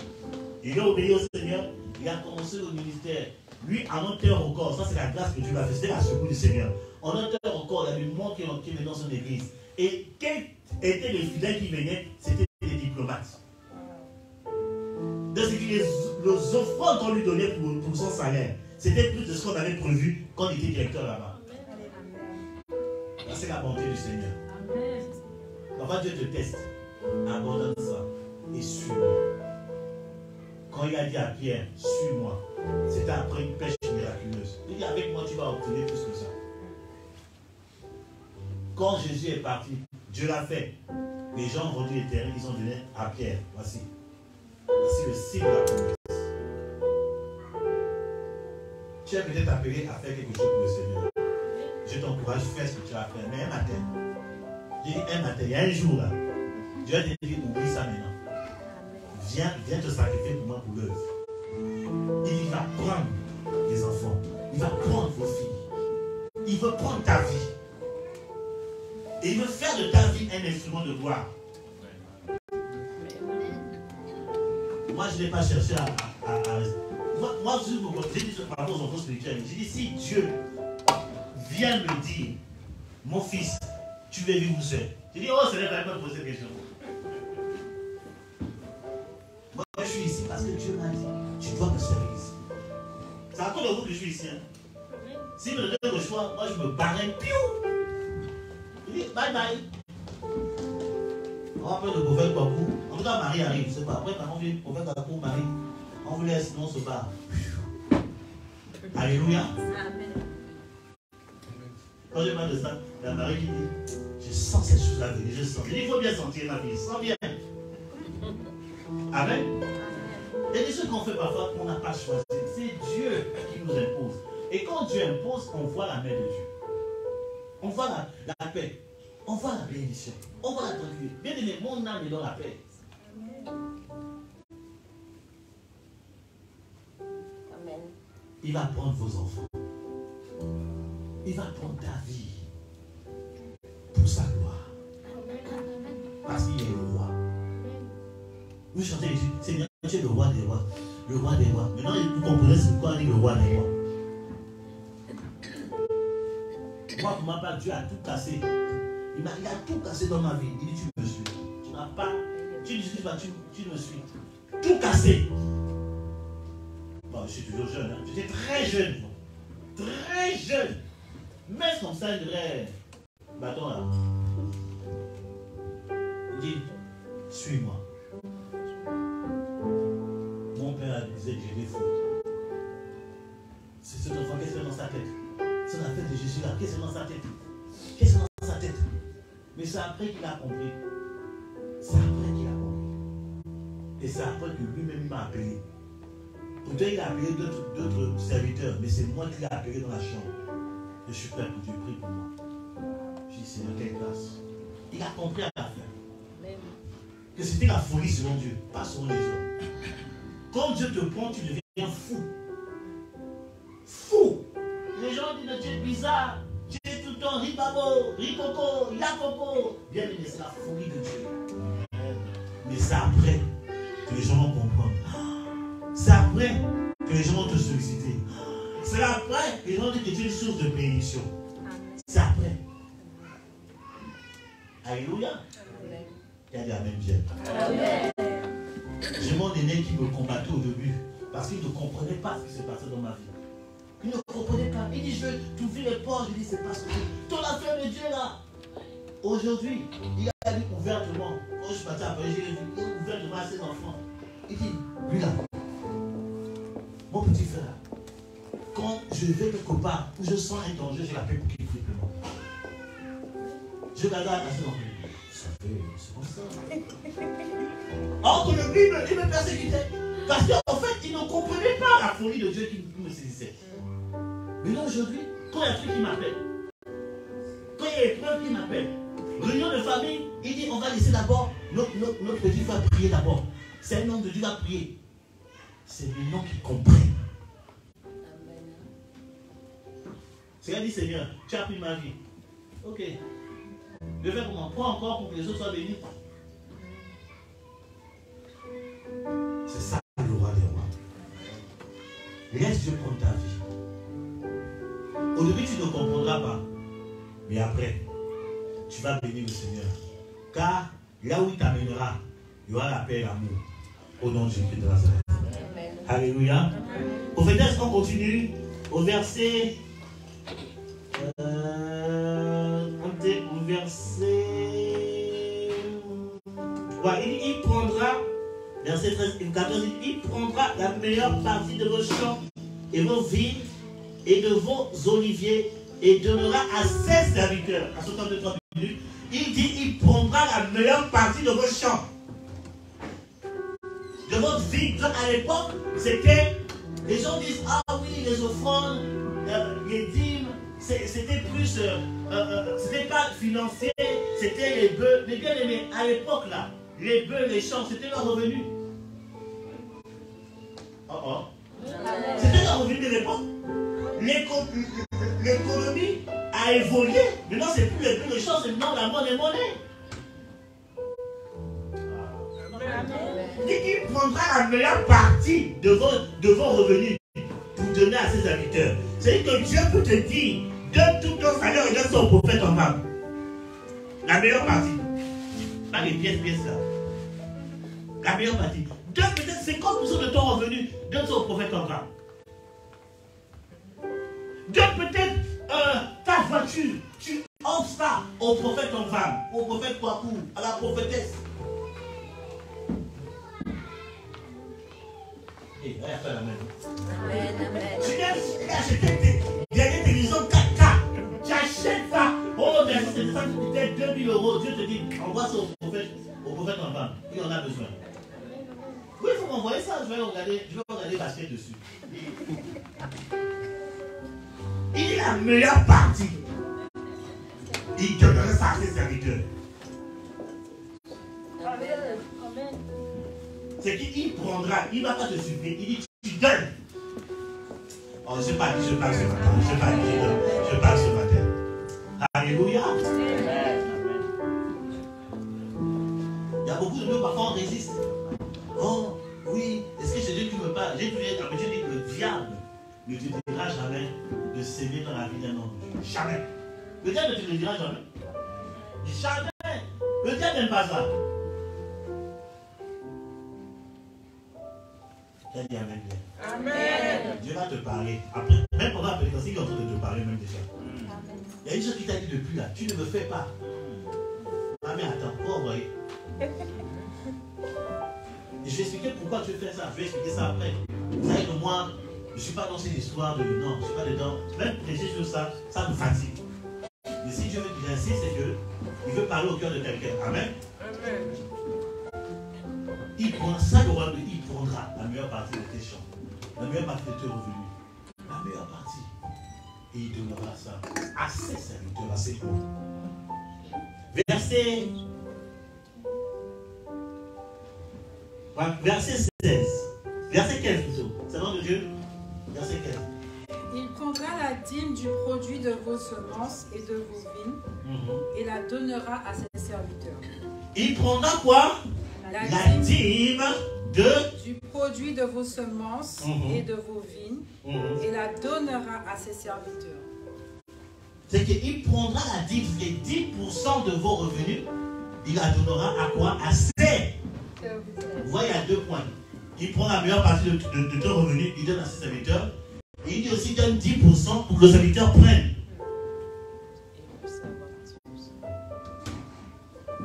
Il a obéi au Seigneur, il a commencé le ministère. Lui, en un temps encore, ça c'est la grâce que Dieu l'a fait, c'est la secours du Seigneur. En un temps encore, il y avait une mort qui venait dans son église. Et quels étaient les fidèles qui venaient? C'était des diplomates. Donc, les offrandes qu'on lui donnait pour son salaire, c'était plus de ce qu'on avait prévu quand il était directeur là-bas. C'est la bonté du Seigneur. Parfois Dieu te teste. Abandonne ça et suis-moi. Quand il a dit à Pierre, suis-moi, c'était après une pêche miraculeuse. Il dit, avec moi tu vas obtenir plus que ça. Quand Jésus est parti, Dieu l'a fait. Les gens ont rendu les terrains, ils ont donné à Pierre. Voici le signe de la promesse. Tu es peut-être appelé à faire quelque chose pour le Seigneur. Je t'encourage, fais ce que tu as à faire. Mais un matin, il y a un jour là, Dieu a dit, oublie ça maintenant. Viens te sacrifier pour moi pour l'œuvre. Il va prendre les enfants. Il va prendre vos filles. Il veut prendre ta vie. Et il veut faire de ta vie un instrument de gloire. Moi, je n'ai pas cherché à moi, j'ai dit par rapport aux enfants spirituels. J'ai dit, si Dieu vient me dire, mon fils, tu veux vivre où seul? J'ai dit, oh, c'est là que je vais me poser cette question. Moi, je suis ici parce que Dieu m'a dit, tu dois me servir ici. C'est à cause de vous que je suis ici. Hein? S'il me donne le choix, moi, je me barrais, piou! Il dit, bye bye. On va prendre le prophète Kwaku. En tout cas, Marie arrive, je ne sais pas. Après, quand on vient le prophète Kwaku, Marie, on vous laisse, sinon on se barre. Alléluia. Quand je parle de ça, il y a Marie qui dit, je sens cette chose-là venir, je sens. Il faut bien sentir ma vie, sens bien. Amen. Il y a des choses qu'on fait parfois qu'on n'a pas choisi. C'est Dieu qui nous impose. Et quand Dieu impose, on voit la main de Dieu. On voit la paix. On voit la bénédiction. On voit la tranquillité. Bien aimé, mon âme est dans la paix. Amen. Il va prendre vos enfants. Il va prendre ta vie pour sa gloire. Parce qu'il est le roi. Vous chantez ici, Seigneur, tu es le roi des rois. Le roi des rois. Maintenant, vous comprenez ce qu'on dit le roi des rois. Moi, pour ma part, Dieu a tout cassé. Il a tout cassé dans ma vie. Il dit, tu me suis. Tu n'as pas. Tu ne suis pas, tu me suis. Tout cassé. Bon, je suis toujours jeune. Hein. J'étais très jeune. Très jeune. Mais comme ça, il devrait. Bâton là. Il dit, suis-moi. Mon père disait que j'étais fou. C'est cet enfant, qu'est-ce qu'il y a dans sa tête? C'est la tête de Jésus là. Qu'est-ce qu'il y a dans sa tête? Qu'est-ce qu'il y a dans sa tête? Mais c'est après qu'il a compris. C'est après qu'il a compris. Et c'est après que lui-même m'a appelé. Pourtant, il a appelé d'autres serviteurs, mais c'est moi qui l'ai appelé dans la chambre. Je suis prêt pour Dieu, prie pour moi. Je dis, Seigneur, quelle grâce. Il a compris à la fin que c'était la folie selon Dieu, pas selon les hommes. Quand Dieu te prend, tu deviens fou. Fou. Les gens disent que tu es bizarre. Tu es tout le temps ribabo, ricoco, yacoco. Bien aimé, c'est la folie de Dieu. Mais c'est après que les gens vont comprendre. C'est après que les gens vont te solliciter. C'est après que les gens vont dire que tu es une source de bénédiction. C'est après. Alléluia. Il y a des amen bien. J'ai mon aîné qui me combattait au début parce qu'il ne comprenait pas ce qui se passait dans ma vie. Il ne comprenait pas. Il dit, je veux t'ouvrir les portes. Je dis, c'est parce que ton affaire de Dieu là. Aujourd'hui, il a dit ouvertement. Quand je suis parti après, j'ai vu, il a ouvertement à ses enfants. Il dit, lui là, mon petit frère là, quand je vais quelque part où je sens un danger, je l'appelle pour qu'il prie pour moi. Je regarde à ses enfants. Ça fait, c'est comme ça. Or que le Bible, il me persécutait. Parce qu'en fait, il ne comprenait pas la folie de Dieu qui me saisissait. Mais là aujourd'hui, quand il y a un truc qui m'appelle, quand il y a une épreuve qui m'appelle, réunion de famille, il dit on va laisser d'abord notre petit frère prier d'abord. C'est un homme de Dieu qui va prier. C'est les noms qui comprennent. C'est qu'il dit Seigneur, tu as pris ma vie. Ok. Je vais comment? Prends encore pour que les autres soient bénis. C'est ça le roi des rois. Laisse Dieu prendre ta vie. Au début, tu ne comprendras pas. Mais après, tu vas bénir le Seigneur. Car là où il t'amènera, il y aura la paix et l'amour. Au nom de Jésus de Nazareth. Alléluia. Prophétesse, on continue au verset. Au verset. Ouais, il prendra. Verset 13 et 14, il prendra la meilleure partie de vos champs et vos vignes et de vos oliviers et donnera à ses serviteurs. À ce temps de 3 minutes, il dit il prendra la meilleure partie de vos champs, de votre vie. À l'époque, c'était, les gens disent, ah oui, les offrandes, les dîmes, c'était plus, c'était pas financier, c'était les bœufs. Mais bien aimé, à l'époque là, les bœufs, les champs, c'était leur revenu. C'était leur revenu de l'époque. L'économie a évolué. Maintenant, c'est plus les bœufs, les champs, c'est maintenant la monnaie. Il prendra la meilleure partie de vos revenus pour donner à ses habiteurs. C'est que Dieu peut te dire, donne tout ton salaire et donne son prophète en femme. La meilleure partie. Pas les pièces là. La meilleure partie. Donne peut-être 50% de ton revenu, donne ça au prophète en femme. Donne peut-être ta voiture, tu offres ça au prophète en femme, au prophète Kwaku, à la prophétesse. Et là, il y a pas la même. Tu viens acheter des télévisions 4K. Tu achètes ça qui coûtait 2000 €, Dieu te dit, envoie ça au prophète en vente. Il en a besoin. Oui, il faut m'envoyer ça, je vais regarder basket dessus. Il est la meilleure partie. Il donnerait ça à ses serviteurs. Amen. C'est qu'il prendra, il ne va pas te supplier, il dit tu donnes. Oh, je parle ce matin. Je parle ce matin. Alléluia. Il y a beaucoup de nous, parfois on résiste. Oh, oui, est-ce que c'est Dieu qui me parle? J'ai dit que le diable ne te dira jamais de s'aimer dans la vie d'un homme. Jamais. Le diable ne te le dira jamais. Jamais. Le diable n'aime pas ça. Amen. Dieu va te parler. Après, même pendant la prédication, il est en train de te parler même déjà. Il y a une chose qui t'a dit depuis là. Tu ne me fais pas. Ah mais attends, faut envoyer. Je vais expliquer pourquoi tu fais ça. Je vais expliquer ça après. Vous savez que moi, je ne suis pas dans cette histoire de non, je ne suis pas dedans. Même prêcher sur ça, ça me fatigue. Mais si Dieu veut que j'insiste, c'est que il veut parler au cœur de quelqu'un. Amen. Amen. Il prend ça, il prendra la meilleure partie de tes champs, la meilleure partie de tes revenus, la meilleure partie. Et il donnera ça à ses serviteurs, à ses comptes. Verset 16. Verset 15 plutôt. C'est le nom de Dieu. Verset 15. Il prendra la dîme du produit de vos semences et de vos vignes et la donnera à ses serviteurs. Il prendra quoi? La dîme du produit de vos semences et de vos vignes et la donnera à ses serviteurs. C'est qu'il prendra la dîme, c'est 10% de vos revenus, il la donnera à quoi? À ses serviteurs. Vous voyez, il y a 2 points. Il prend la meilleure partie de ton revenu, il donne à ses serviteurs. Et il dit aussi donne 10% pour que le serviteur prenne.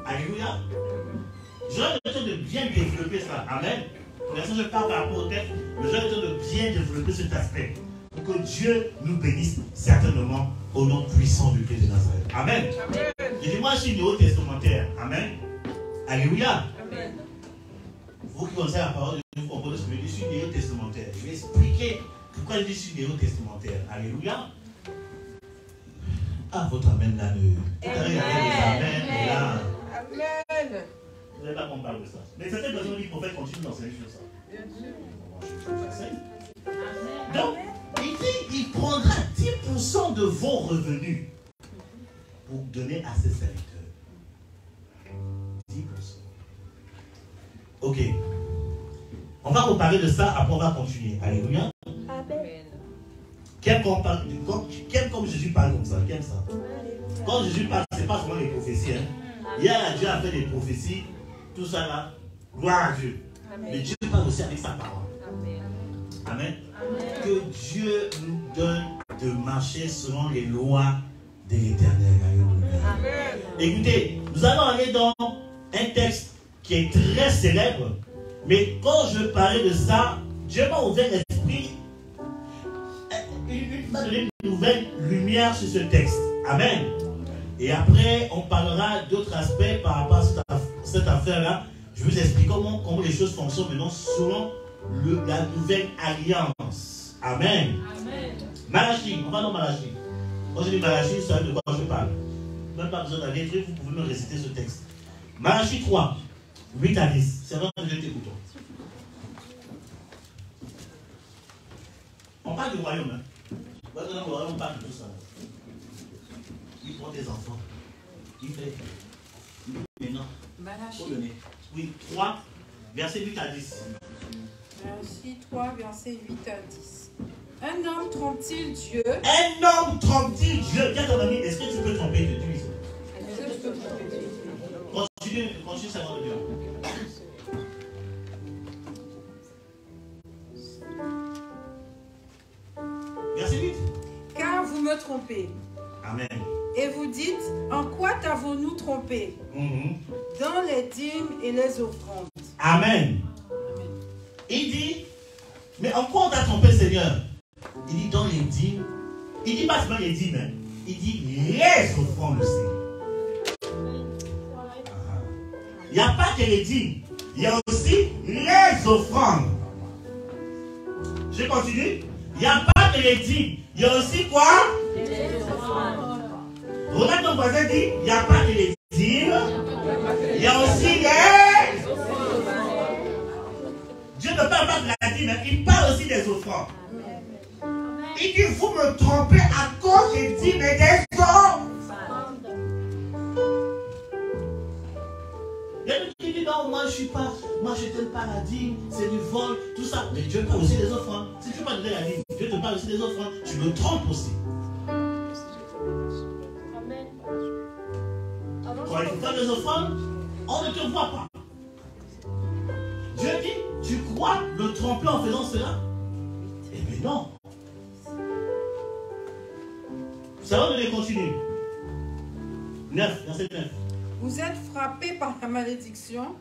Alléluia. J'aurais le temps de bien développer ça. Amen. Pour l'instant, je parle par rapport au texte, mais j'aurais le temps de bien développer cet aspect. Pour que Dieu nous bénisse certainement au nom puissant du Christ de Nazareth. Amen. Amen. Je dis, moi, je suis néo-testamentaire. Amen. Alléluia. Amen. Vous qui connaissez la parole de Dieu, vous comprenez ce que je dis, je suis néo-testamentaire. Je vais expliquer pourquoi je suis néo-testamentaire. Alléluia. Ah, votre amen là, amen là. Amen. Vous n'avez pas qu'on parle de ça. Mais certaines personnes disent, prophète, continue d'enseigner sur ça. Bien sûr. Donc, il dit, il prendra 10% de vos revenus pour donner à ses serviteurs. 10%. Ok. On va reparler de ça, après on va continuer. Alléluia. Amen. Qui aime comme Jésus parle comme ça? Qui aime ça? Quand Jésus parle, ce n'est pas seulement les prophéties. Hier, Dieu a fait des prophéties. Tout ça là, gloire à Dieu. Amen. Mais Dieu parle aussi avec sa parole. Amen. Amen. Amen. Que Dieu nous donne de marcher selon les lois de l'Éternel. Amen. Écoutez, nous allons aller dans un texte qui est très célèbre. Mais quand je parlais de ça, Dieu m'a ouvert l'esprit. Il m'a donné une nouvelle lumière sur ce texte. Amen. Et après, on parlera d'autres aspects par rapport à cette affaire-là. Je vous explique comment les choses fonctionnent maintenant selon la nouvelle alliance. Amen. Amen. Malachie, on va dans Malachie. Quand je dis Malachie, vous savez de quoi je parle. Même pas besoin d'aller écrire, vous pouvez me réciter ce texte. Malachie 3, 8 à 10. C'est vrai que je t'écoute. On parle du royaume. Hein. Dans le royaume, on parle de tout ça. Il prend tes enfants. Il fait. Maintenant. Malachie. Oui, 3, verset 8 à 10. Malachie 3, verset 8 à 10. Un homme trompe-t-il Dieu? Un homme trompe-t-il Dieu? Tiens ton ami, est-ce que tu peux tromper Dieu? Est-ce que je peux tromper Dieu? Continue ça de Dieu. Verset 8. Car vous me trompez. Amen. Et vous dites, en quoi t'avons-nous trompé? Dans les dîmes et les offrandes. Amen. Il dit, mais en quoi on t'a trompé, Seigneur? Il dit dans les dîmes. Il dit pas seulement les dîmes, hein. Il dit les offrandes aussi. il n'y a pas que les dîmes. Il y a aussi les offrandes. Je continue. Il n'y a pas que les dîmes. Il y a aussi quoi? Les offrandes. Regarde ton voisin dit, il n'y a pas que les dîmes. Il y a aussi les... Dieu ne parle pas de la dîme, il parle aussi des offrandes. Il dit, vous me trompez à cause des dîmes et des offrandes. Il y a des gens qui disent, non, moi je t'aime pas la dîme, c'est du vol, tout ça. Mais Dieu parle aussi des offrandes. Si tu parles de la dîme, Dieu te parle aussi des offrandes. Tu me trompes aussi. Amen. Quand il faut faire des offrandes, on ne te voit pas. Dieu dit, tu crois me tromper en faisant cela? Eh bien non. Ça va nous continuer. 9, verset 9. Vous êtes frappés par la malédiction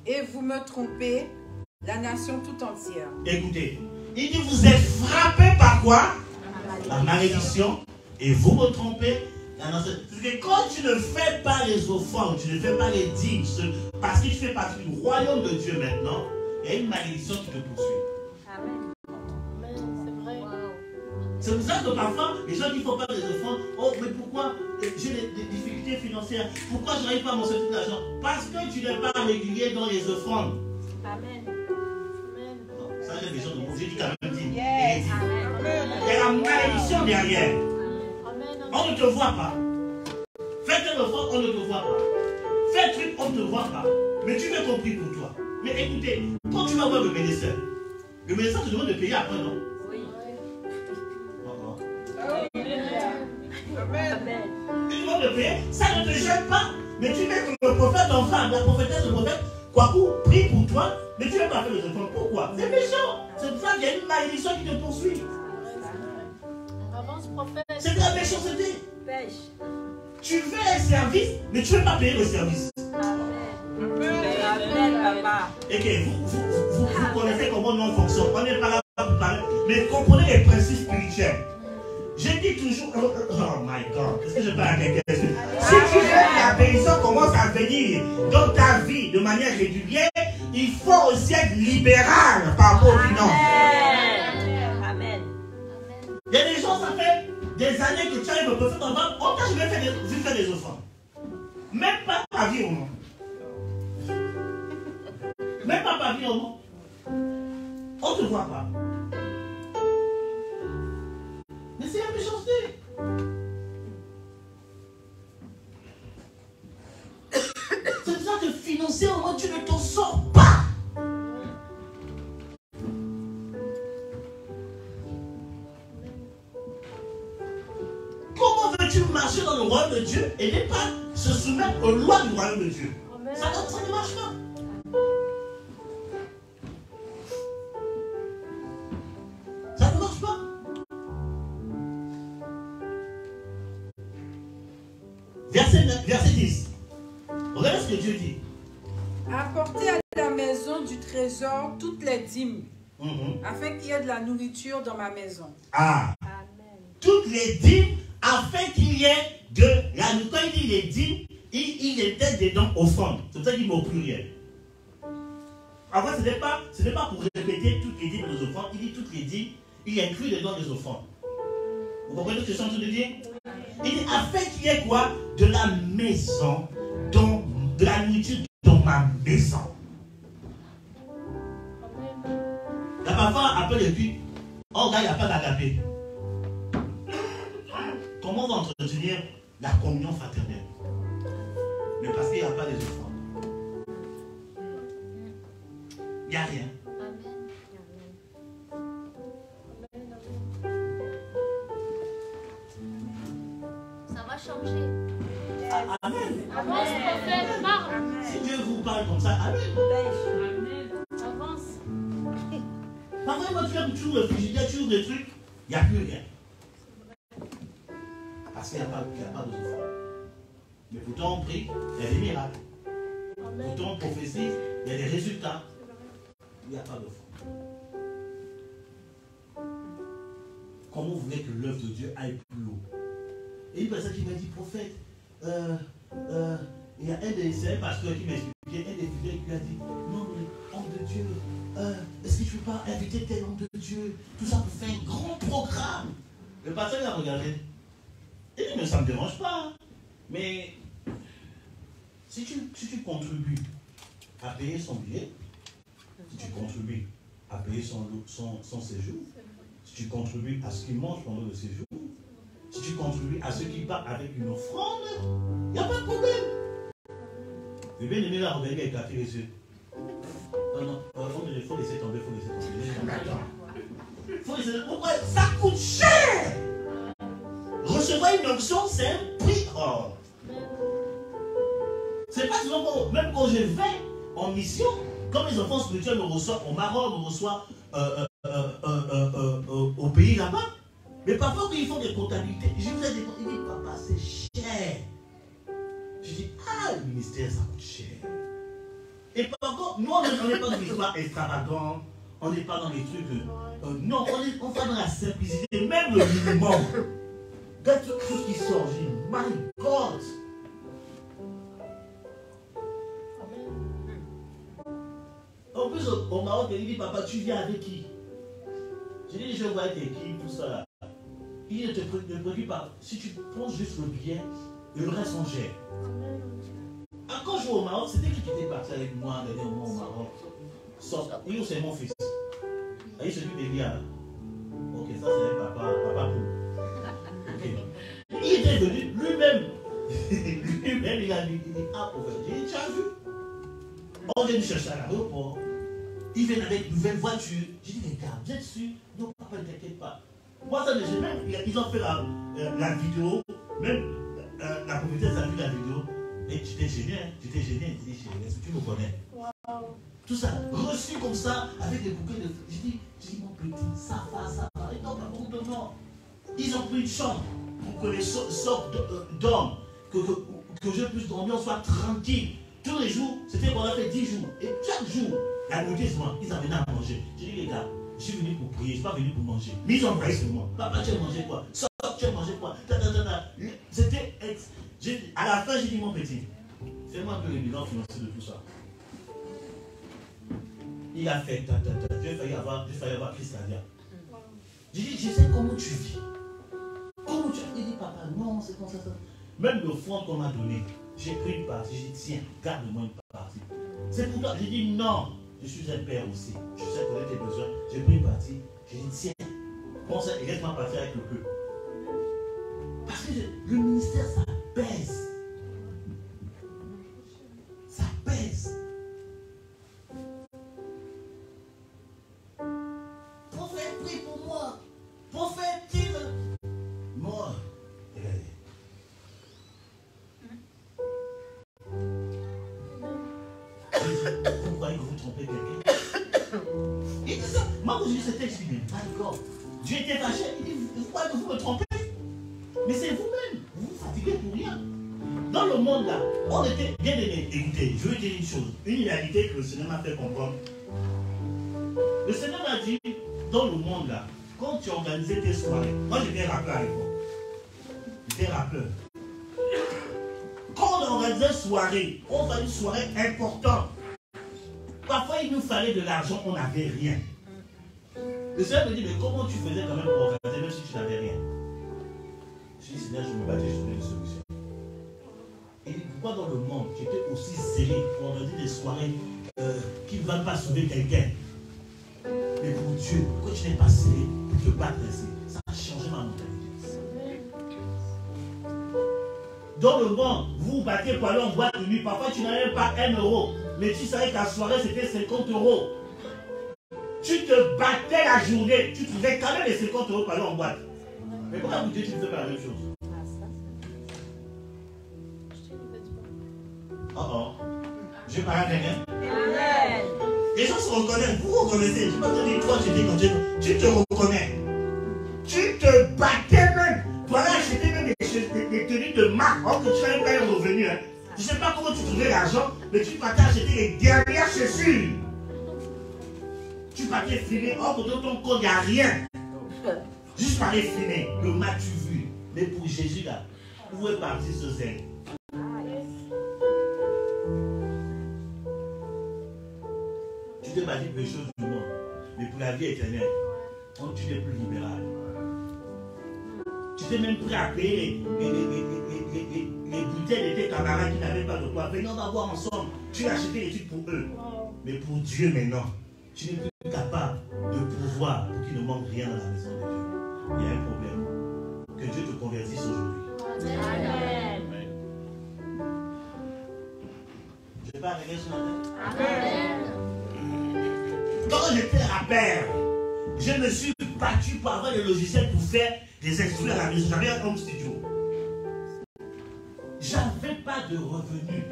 et vous me trompez, la nation tout entière. Écoutez, il dit vous êtes frappés par quoi? La malédiction et vous me trompez. Parce que quand tu ne fais pas les offrandes, tu ne fais pas les dîmes, parce que tu fais partie du royaume de Dieu maintenant, il y a une malédiction qui te poursuit. Amen. Amen, c'est vrai. C'est pour ça que parfois, les gens qui ne font pas les offrandes, oh, mais pourquoi j'ai des difficultés financières? Pourquoi je n'arrive pas à m'en sortir de l'argent? Parce que tu n'es pas régulier dans les offrandes. Amen. Non, ça, j'ai des gens de mon Dieu qui quand même dit. Yes. Il y a la malédiction derrière. On ne te voit pas. Fais tes offrandes, on ne te voit pas. Fais un truc, on ne te voit pas. Mais tu veux compris pour toi. Mais écoutez, quand tu vas voir le médecin te demande de payer après, non? Oui. Amen. Tu demandes de payer, ça ne te gêne pas. Mais tu veux que le prophète d'enfant, la prophétesse, le prophète, Kwaku, prie pour toi, mais tu ne veux pas faire les offrandes. Pourquoi? C'est méchant. C'est pour ça qu'il y a une malédiction qui te poursuit. Avance, prophète. C'est de la méchanceté. Pêche. Tu fais un service, mais tu ne veux pas payer le service. Amen, papa. Et que vous connaissez comment nous on fonctionne. On n'est pas là pour parler, mais comprenez les principes spirituels. Je dis toujours, oh my God, est-ce que je parle à quelqu'un? Si tu veux que la bénédiction commence à venir dans ta vie de manière régulière, il faut aussi être libéral par rapport aux finances. Amen. Il y a des gens, ça fait des années que tu arrives au prophète en bas, on t'a jamais vu faire des offrandes. Même pas environnement. Même pas environnement. On ne te voit pas. Mais c'est la méchanceté. C'est pour ça que financièrement, tu ne t'en sors pas. Comment veux-tu marcher dans le royaume de Dieu et ne pas se soumettre aux lois du royaume de Dieu? Ça ne marche pas. Ça ne marche pas. Verset 10. Regardez ce que Dieu dit. Apportez à la maison du trésor toutes les dîmes, afin qu'il y ait de la nourriture dans ma maison. Ah. Amen. Toutes les dîmes, afin qu'il y ait de la nourriture. Quand il dit les dîmes, il était dedans offrande. C'est pour ça qu'il met au pluriel. Après, ce n'est pas pour répéter toutes les dîmes et les offrandes. Il dit toutes les dîmes, il inclut dedans les offrandes. Vous comprenez ce que je suis en train de dire? Il dit afin qu'il y ait quoi? De la maison, de la nourriture dans ma maison. La parfois, après le cuit, oh là, il n'y a pas d'agapé. Comment on va entretenir la communion fraternelle? Mais parce qu'il n'y a pas les offrandes. Il n'y a rien. Ça va changer. Amen. Avance, prophète, parle. Si Dieu vous parle comme ça, amen. Avance. Parfois, moi, tu fais toujours le frigidaire, tu ouvres des trucs, il n'y a plus rien. Parce qu'il n'y a pas de offrande. Mais pourtant, on prie, il y a des miracles. Pourtant, on prophétise, il y a des résultats. Il n'y a pas d'offrande. Comment vous voulez que l'œuvre de Dieu aille plus haut? Et une personne qui m'a dit, prophète, Il y a c'est un pasteur qui m'expliquait, un des fidèles qui lui a dit, non mais homme de Dieu, est-ce que tu ne peux pas inviter tel homme de Dieu, tout ça pour faire un grand programme. Le pasteur il a regardé. Il dit, mais ça ne me dérange pas. Mais si tu contribues à payer son billet, si tu contribues à payer son séjour, si tu contribues à ce qu'il mange pendant le séjour, si tu contribues à ce qu'il part avec une offrande, il n'y a pas de problème. Le bien aimé là, regardez, il a éclaté les yeux. Non, il faut laisser tomber, il faut laisser tomber. Faut laisser tomber. Pourquoi? Ça coûte cher. Recevoir une onction, c'est un prix hors. C'est pas souvent, même quand je vais en mission, comme les enfants spirituels me reçoivent au Maroc, me reçoivent au pays là-bas, mais parfois quand ils font des comptabilités, je vous ai dit, il dit, papa, c'est cher. Je dis, ah, le ministère, ça coûte cher. Et par contre, nous, on n'est pas dans l'histoire extravagante, on n'est pas dans les trucs de... non, on va dans la simplicité, même le minimum. Regarde tout ce qui sort, je dis, my God. En plus, au Maroc, il dit, papa, tu viens avec qui? J'ai dit, je vois avec qui, tout ça là. Il ne te préoccupe pas. Si tu prends juste le billet, et le reste on gère. Ah, quand je vais au Maroc, c'était qui était parti avec moi dernièrement au Maroc? Il c'est mon fils. Ah, il s'occupe des liens. Ok, ça c'est papa Paul. Ok. Il était venu lui-même. Lui-même, il a dit, ah, prophète, j'ai dit, tu as vu? On vient nous chercher à l'aéroport. Ils viennent avec une nouvelle voiture. J'ai dit, les gars, vous êtes sûrs? Non, papa, ne t'inquiète pas. Moi, ça, même, ils ont fait la vidéo, même la prophétesse a vu la vidéo. Et j'étais gêné, Je dis, est-ce que tu me connais? Wow. Tout ça, reçu comme ça, avec des bouquets de... J'ai dit, mon petit, ça va. Et donc, par contre, non. Ils ont pris une chambre pour que les sortes d'hommes, que je puisse dormir, on soit tranquille. Tous les jours, c'était qu'on a fait 10 jours. Et chaque jour, la nuit, ils avaient à manger. J'ai dit, les gars, je suis venu pour prier, je ne suis pas venu pour manger. Mais ils ont prié sur moi. Papa, tu as mangé quoi? Tu as mangé quoi? C'était... À la fin, j'ai dit, mon petit, fais-moi un peu le bilan financier de tout ça. Il a fait J'ai failli avoir Christ à dire. J'ai dit, je sais comment tu vis. Comment tu as dit, papa, non, c'est comme ça. Même le fonds qu'on m'a donné, j'ai pris une partie. J'ai dit, tiens, garde-moi une partie. C'est pour toi. J'ai dit, non, je suis un père aussi. Je sais connaître tes besoins. J'ai pris une partie. J'ai dit, tiens, pense et laisse-moi partir avec le peu. Parce que le ministère, ça pèse. Ça pèse. Prophète, prie pour moi. Prophète, tire. Moi. Regardez. Vous croyez que vous trompez quelqu'un? Il dit ça. Moi, quand je dis ce texte, il dit, ah d'accord. Dieu était fâché. Il dit, vous croyez que vous me trompez? Mais c'est vous-même. Vous vous fatiguez pour rien. Dans le monde là, on était bien aimés. Écoutez, je veux dire une chose. Une réalité que le Seigneur m'a fait comprendre. Le Seigneur m'a dit, dans le monde là, quand tu organisais tes soirées, moi j'étais rappeur à l'époque. J'étais rappeur. Quand on organisait une soirée, on faisait une soirée importante. Parfois il nous fallait de l'argent, on n'avait rien. Le Seigneur me dit, mais comment tu faisais quand même pour organiser même si tu n'avais rien? Je dis, Seigneur, je me battais, je trouvais une solution. Et pourquoi dans le monde, tu étais aussi zélé pour organiser des soirées qui ne veulent pas sauver quelqu'un? Mais pour Dieu, pourquoi tu n'es pas zélé pour te battre ainsi? Ça a changé ma mentalité. Dans le monde, vous vous battez pour aller en boîte de nuit. Parfois, tu n'as même pas 1 euro. Mais tu savais que la soirée, c'était 50 euros. Tu te battais la journée. Tu trouvais quand même les 50 euros pour aller en boîte. Mais pourquoi vous dites que tu ne fais pas la même chose? Je parle à quelqu'un. Les gens se reconnaissent. Vous reconnaissez. Je ne vais pas te dire toi, je dis comme Dieu. Tu te reconnais. Tu te battais même. Tu allais acheter même des tenues de marque. Or que tu n'avais pas un revenu. Hein. Je ne sais pas comment tu trouvais l'argent, mais tu partais acheter les dernières chaussures. Tu partais filmer. Or que dans ton corps, il n'y a rien. Juste par les filmer. Le m'as-tu vu? Mais pour Jésus là, où est parti ce zèle? Tu t'es battu pour les choses du monde. Mais pour la vie éternelle, tu n'es plus libéral. Tu t'es même prêt à payer les bouteilles de tes camarades qui n'avaient pas de quoi. Venez, on va boire ensemble. Tu as acheté les trucs pour eux. Mais pour Dieu maintenant, tu n'es plus capable de pouvoir pour qu'il ne manque rien dans la maison de Dieu. Il y a un problème. Que Dieu te convertisse aujourd'hui. Amen. Je vais pas arriver ce matin. Amen. Quand j'étais rappeur, je me suis battu pour avoir des logiciels pour faire des instruments à la maison. J'avais un home studio. J'avais pas de revenus.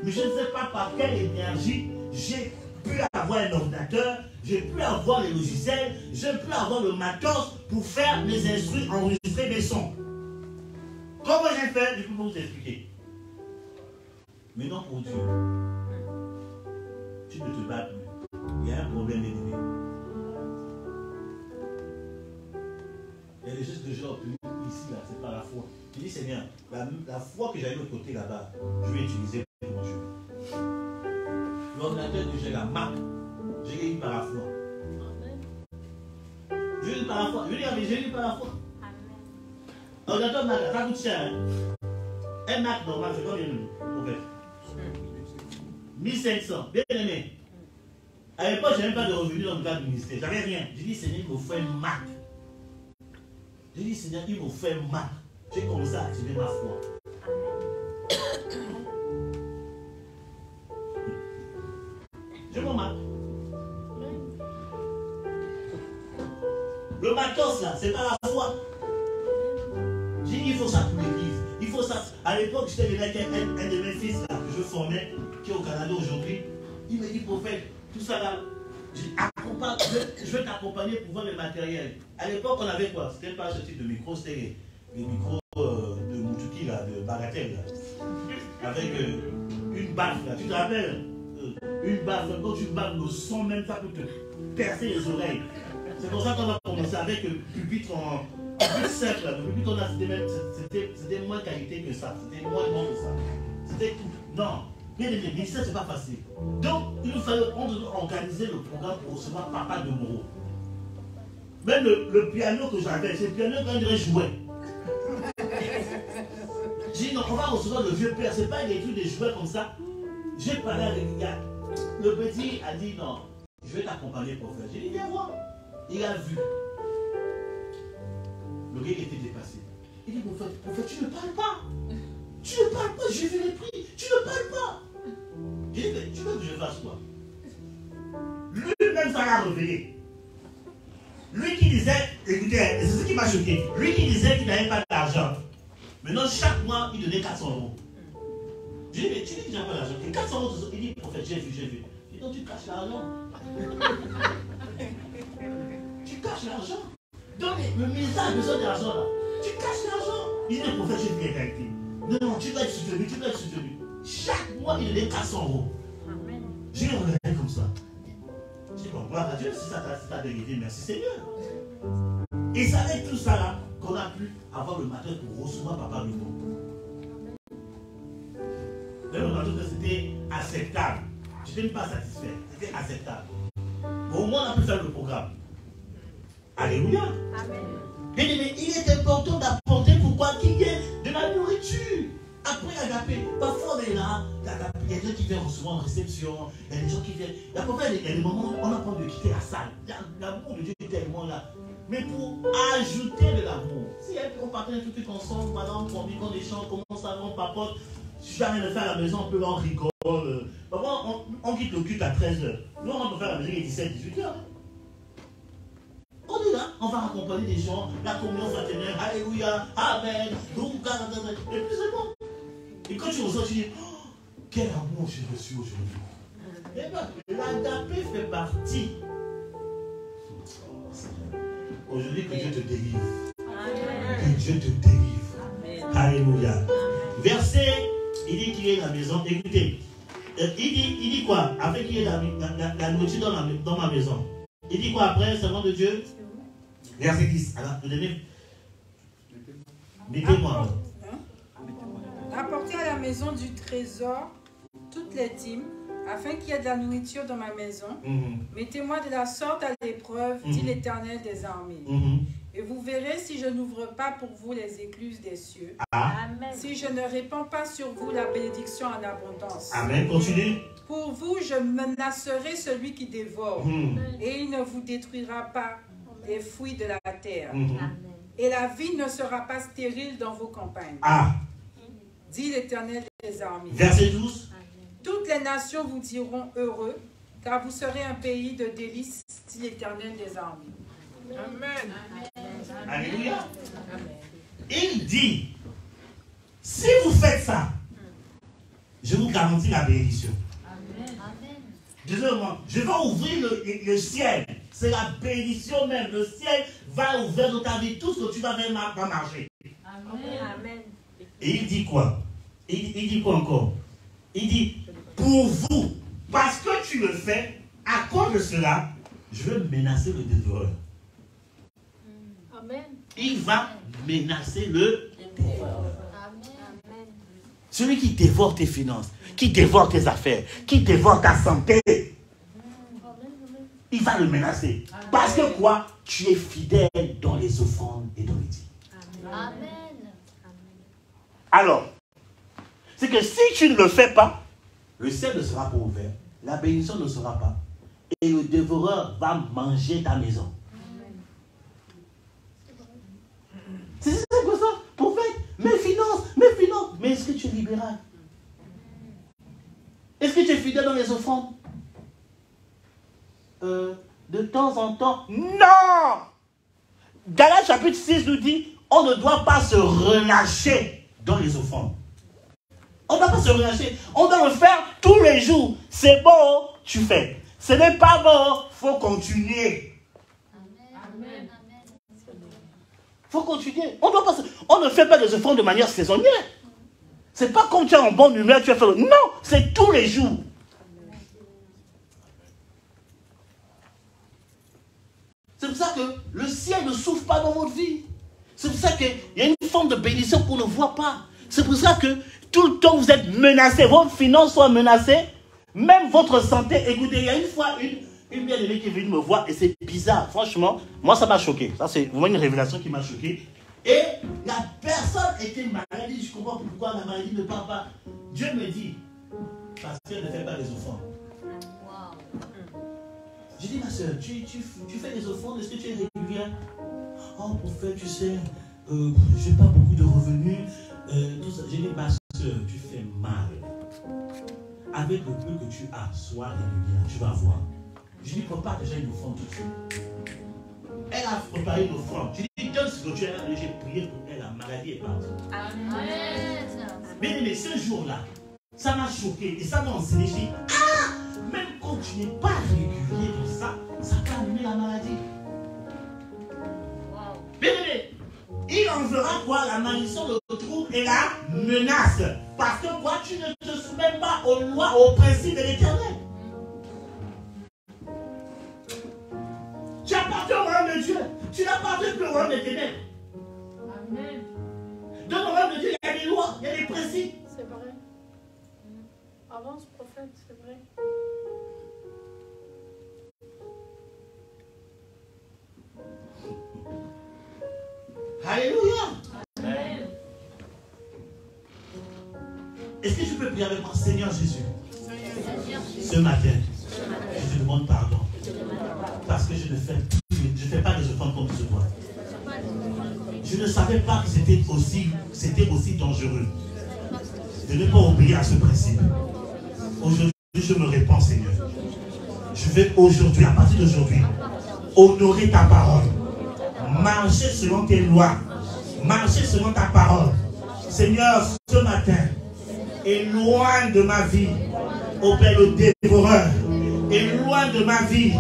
Mais je ne sais pas par quelle énergie j'ai pu avoir un ordinateur, j'ai pu avoir les logiciels, j'ai pu avoir le matos pour faire mes instruments, enregistrer mes sons. Comment j'ai fait, je peux vous expliquer. Mais non pour Dieu. Tu ne te bats plus. Il y a un problème élevé. Il y a des choses que j'ai obtenues ici, là, c'est pas la foi. Je dis, Seigneur, la foi que j'avais de l'autre côté là-bas, je vais utiliser pour mon jeu. L'ordinateur que j'ai, la Mac, j'ai eu par la foi. J'ai eu par la foi. Je veux dire, mais j'ai eu par la foi. L'ordinateur Mac, ça coûte cher. Hein? Un Mac normal, c'est combien de prophète? 1500. Bien aimé. À l'époque, je n'avais pas de revenus dans le cadre du ministère. J'avais rien. J'ai dit, Seigneur, il me faut un Mac. J'ai dit, Seigneur, il me faut un Mac. J'ai commencé à activer ma foi. J'ai mon Mac. Le matos là, c'est pas la foi. J'ai dit, il faut ça pour l'église. Il faut ça. À l'époque, j'étais venu avec un de mes fils là, que je formais, qui est au Canada aujourd'hui. Il me dit, prophète, tout ça là, je vais t'accompagner pour voir le matériel. À l'époque, on avait quoi? C'était pas ce type de micro, c'était les micros de Moutouki là, de Bagatelle là. Avec une baffe là, tu te rappelles? Une baffe, quand tu baffes le son même, ça peut te percer les oreilles. C'est pour ça qu'on va commencer avec le pupitre en plus simple. Le pupitre qu'on a, c'était moins qualité que ça. C'était moins bon que ça. C'était tout. Non. Mais les ministères, c'est pas facile. Donc, il nous fallait organiser le programme pour recevoir Papa de Moreau. Même le piano que j'avais, c'est le piano qu'on dirait jouer. J'ai dit non, on va recevoir le vieux père. C'est pas des trucs de jouets comme ça. J'ai parlé avec le gars. Le petit a dit non, je vais t'accompagner pour faire. J'ai dit viens voir. Il a vu. Le gars était dépassé. Il dit prophète, tu ne parles pas. Tu ne parles pas, j'ai vu les prix. Tu ne parles pas. J'ai dit mais tu veux que je fasse quoi? Lui-même ça l'a réveillé. Lui qui disait, écoutez, c'est ce qui m'a choqué. Lui qui disait qu'il n'avait pas d'argent. Maintenant chaque mois il donnait 400 €. J'ai dit, mais tu dis que j'ai pas d'argent. 400 €, il dit, prophète, j'ai vu. J'ai dit, non, tu caches l'argent. Tu caches l'argent. Donc, le ministère a besoin d'argent là. Tu caches l'argent. Il dit, prophète, j'ai vu l'égalité. Non, tu dois être soutenu, Chaque mois, il donnait 400 €. J'ai regardé comme ça. J'ai dit, bon, gloire à Dieu, si ça t'a vérité, merci Seigneur. Et c'est avec tout ça là qu'on a pu avoir le matin pour recevoir Papa Lugo. Même le matin, c'était acceptable. Je n'étais pas satisfait. C'était acceptable. Mais au moins, on a pu faire le programme. Alléluia. Mais il est important d'apporter pourquoi qu'il y ait de la nourriture. Après Agapé, parfois on est là, il y a des gens qui viennent recevoir en réception, il y a des gens qui viennent. Il y a des moments où on apprend de quitter la salle. L'amour de Dieu est tellement là. Mais pour ajouter de l'amour, si on partage un truc ensemble, pendant qu'on échange, comment ça va, on papote. Si jamais le faire à la maison, on peut en rigole. Parfois, on quitte le culte à 13h. Nous, on peut faire à la maison à 17-18h. On est là, on va accompagner des gens, la communion fraternelle, alléluia, amen, et puis c'est bon. Et quand tu ressens, tu dis, oh, quel amour j'ai reçu aujourd'hui. Eh bien, l'agapé fait partie. Aujourd'hui, que Dieu te délivre. Amen. Que Dieu te délivre. Amen. Alléluia. Verset, il dit qu'il est dans la maison. Écoutez, il dit quoi? Après qu'il y ait la nourriture dans ma maison. Il dit quoi après, servant de Dieu? Verset 10. Alors, mettez-moi. Apportez à la maison du trésor toutes les dîmes, afin qu'il y ait de la nourriture dans ma maison. Mettez-moi de la sorte à l'épreuve, dit l'Éternel des armées. Et vous verrez si je n'ouvre pas pour vous les écluses des cieux. Amen. Si je ne répands pas sur vous la bénédiction en abondance. Amen. Continue. Pour vous, je menacerai celui qui dévore. Et il ne vous détruira pas des fruits de la terre. Et la vie ne sera pas stérile dans vos campagnes. Dit l'Éternel des armées. Verset 12. Toutes les nations vous diront heureux, car vous serez un pays de délices, dit l'Éternel des armées. Amen. Alléluia. Il dit, si vous faites ça, je vous garantis la bénédiction. Amen. Je vais ouvrir le ciel. C'est la bénédiction même. Le ciel va ouvrir dans ta vie. Tout ce que tu vas faire va marcher. Amen. Et il dit quoi? Il dit quoi encore? Il dit, pour vous, parce que tu le fais, à cause de cela, je vais menacer le dévoreur. Amen. Il va menacer le dévoreur. Amen. Celui qui dévore tes finances, qui dévore tes affaires, qui dévore ta santé, il va le menacer. Parce que quoi? Tu es fidèle dans les offrandes et dans les dîmes. Amen. Alors, c'est que si tu ne le fais pas, le ciel ne sera pas ouvert, la bénédiction ne sera pas, et le dévoreur va manger ta maison. C'est ça que ça, prophète, mes finances, mais est-ce que tu es libéral? Est-ce que tu es fidèle dans les offrandes? De temps en temps, non! Galates chapitre 6 nous dit, on ne doit pas se relâcher dans les offrandes. On ne doit pas se relâcher. On doit le faire tous les jours. C'est bon, tu fais. Ce n'est pas bon, il faut continuer. Amen. Il faut continuer. On ne fait pas des offrandes de manière saisonnière. C'est pas comme tu es en bonne humeur, tu vas faire. Non, c'est tous les jours. C'est pour ça que le ciel ne s'ouvre pas dans votre vie. C'est pour ça qu'il y a une forme de bénédiction qu'on ne voit pas. C'est pour ça que tout le temps vous êtes menacés, vos finances sont menacées, même votre santé. Écoutez, il y a une fois une bien-aimée qui est venue me voir et c'est bizarre. Franchement, moi ça m'a choqué. Ça c'est vraiment une révélation qui m'a choqué. Et la personne était malade. Je comprends pourquoi la maladie ne part pas. Dieu me dit, parce qu'elle ne fait pas les offrandes. J'ai dit, ma soeur, tu fais des offrandes, est-ce que tu es régulière? Oh, prophète, tu sais, je n'ai pas beaucoup de revenus. Tout ça. J'ai dit, ma soeur, tu fais mal. Avec le peu que tu as, sois régulière, tu vas voir. Je lui prépare déjà une offrande tout de suite. Elle a préparé une offrande. Je lui dis, donne ce que tu as, j'ai prié pour elle, la maladie est partie. Amen. Mais ce jour-là, ça m'a choqué et ça m'a enseigné. Je dis, même quand tu n'es pas régulier dans ça, ça peut amener la maladie. Bien aimé, il enverra quoi? La malédiction, le trouble et la menace. Parce que quoi? Tu ne te soumets pas aux lois, aux principes de l'Éternel. Tu appartiens au royaume de Dieu. Tu n'appartiens plus au royaume des ténèbres. Amen. Dans le royaume de Dieu, il y a des lois, il y a des principes. C'est vrai. Avance, prophète, c'est vrai. Alléluia. Amen. Est-ce que tu peux prier avec moi, Seigneur Jésus? Ce matin, je te demande pardon. Parce que je ne fais pas des offrandes comme je dois. Je ne savais pas que c'était aussi dangereux de ne pas obéir à ce principe. Aujourd'hui, je me répands, Seigneur. Je vais aujourd'hui, à partir d'aujourd'hui, honorer ta parole. Marcher selon tes lois. Marcher selon ta parole. Seigneur, ce matin, éloigne de ma vie, ô Père, le dévoreur. Éloigne de ma vie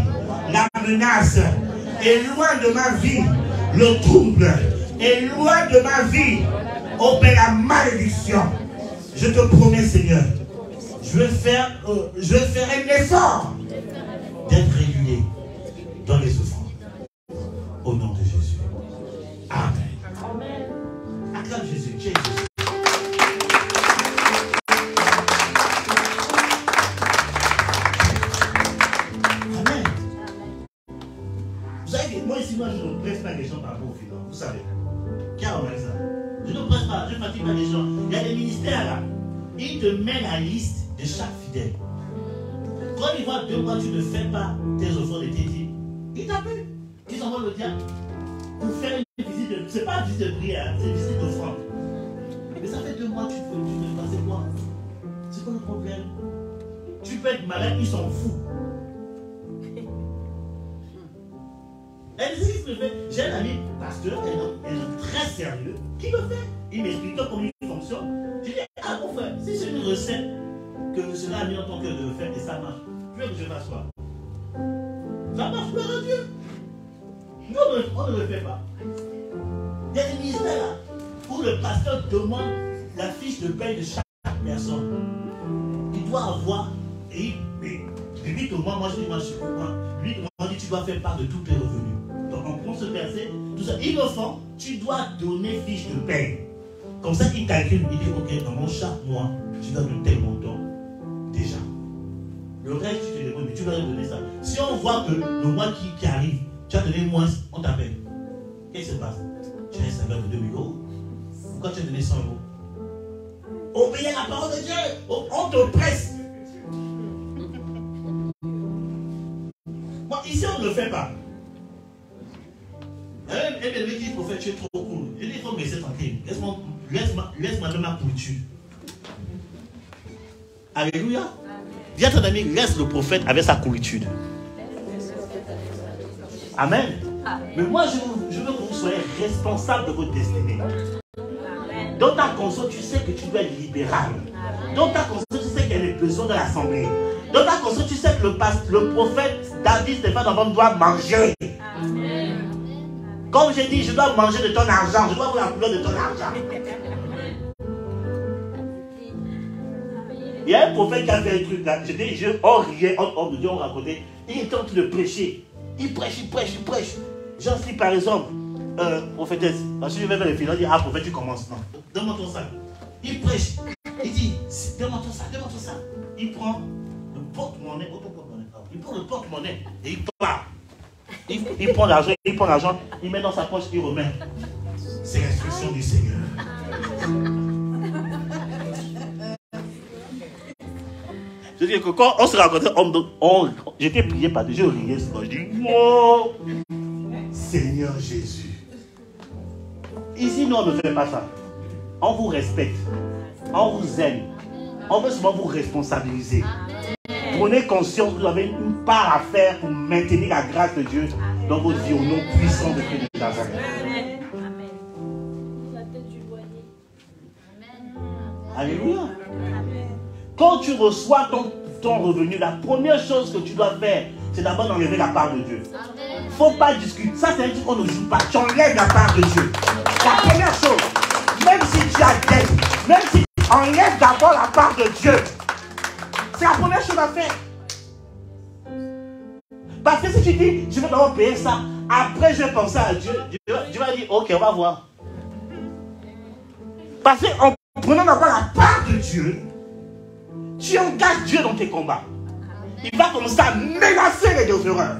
la menace. Éloigne de ma vie le trouble. Éloigne de ma vie, ô Père, la malédiction. Je te promets, Seigneur, je vais faire un effort d'être régulier dans les offrandes. Au nom de Jésus. Amen. Amen. Acclame Jésus. Jésus. question par rapport au finances. Vous savez. Qui a remarqué ça? Je ne presse pas, je ne fatigue pas les gens. Il y a des ministères là. Ils te mettent la liste de chaque fidèle. Quand ils voient 2 mois, tu ne fais pas tes offrandes et tes dîmes, ils t'appellent. Ils envoient le diable pour faire une visite de. C'est pas une visite de prière, c'est une visite d'offrande. Mais ça fait 2 mois que tu ne fais pas. C'est quoi? C'est quoi le problème? Tu peux être malade, ils s'en foutent. J'ai un ami pasteur, un homme très sérieux, qui le fait. Il m'explique comment il fonctionne. Je dis, ah mon frère, si c'est une recette que cela a mis en ton cœur de le faire et ça marche, tu veux que je fasse quoi? Ça marche, gloire à Dieu. Nous, on ne le fait pas. Il y a des ministères là où le pasteur demande la fiche de paie de chaque personne. Il doit avoir, et il dit que moi je dis, moi je suis pour moi. Lui, on dit, tu dois faire part de tous tes revenus. Donc on prend ce verset, tout ça. Ils le font, tu dois donner fiche de paie. Comme ça, il calcule, il dit, ok, dans mon chaque mois, je dois donner tel montant. Déjà. Le reste, tu te débrouilles, mais tu dois donner ça. Si on voit que le mois qui arrive, tu as donné moins, on t'appelle. Qu'est-ce qui se passe? Tu as un salaire de 2000 €. Pourquoi tu as donné 100 €? Obéir à la parole de Dieu. On te presse. Moi, ici, on ne le fait pas. Et bien, le prophète, tu es trop cool. Je dis, il faut me laisser tranquille. Laisse-moi de ma pourriture. Alléluia. Dis à ton ami, laisse le prophète avec sa couritude. Amen. Mais moi, je veux que vous soyez responsable de votre destinée. Dans ta conscience, tu sais que tu dois être libéral. Dans ta conscience, tu sais qu'il y a des besoins de l'assemblée. Dans ta conscience, tu sais que le prophète David Stéphane doit manger. Comme j'ai dit, je dois manger de ton argent. Je dois avoir la couleur de ton argent. Il y a un prophète qui a fait un truc là. On riait, on racontait. Il était en train de prêcher. Il prêche. J'en suis par exemple, prophétesse. Ensuite, je vais vers les filles. On dit, ah, prophète, tu commences. Non, donne-moi ton sac. Il prêche. Il dit, donne-moi ton sac. Il prend le porte-monnaie. Il prend le porte-monnaie et il part. Il prend l'argent, il met dans sa poche, il remet. C'est l'instruction du Seigneur. Je dis que quand on se rencontrait, j'étais prié par Dieu, je riais, je dis, oh, Seigneur Jésus. Ici, nous, on ne fait pas ça. On vous respecte, on vous aime, on veut souvent vous responsabiliser. Prenez conscience que vous avez une part à faire pour maintenir la grâce de Dieu dans votre vie au nom puissant de Christ de Nazareth. Amen. La tête du voilier. Alléluia. Quand tu reçois ton revenu, la première chose que tu dois faire, c'est d'abord d'enlever la part de Dieu. Il ne faut pas discuter. Ça, c'est un truc qu'on ne joue pas. Tu enlèves la part de Dieu. La première chose, même si tu as dette, même si tu enlèves d'abord la part de Dieu, c'est la première chose à faire. Parce que si tu dis, je vais d'abord payer ça, après je vais penser à Dieu, Dieu va dire, ok, on va voir. Parce qu'en prenant d'abord la part de Dieu, tu engages Dieu dans tes combats. Il va commencer à menacer les dévoreurs.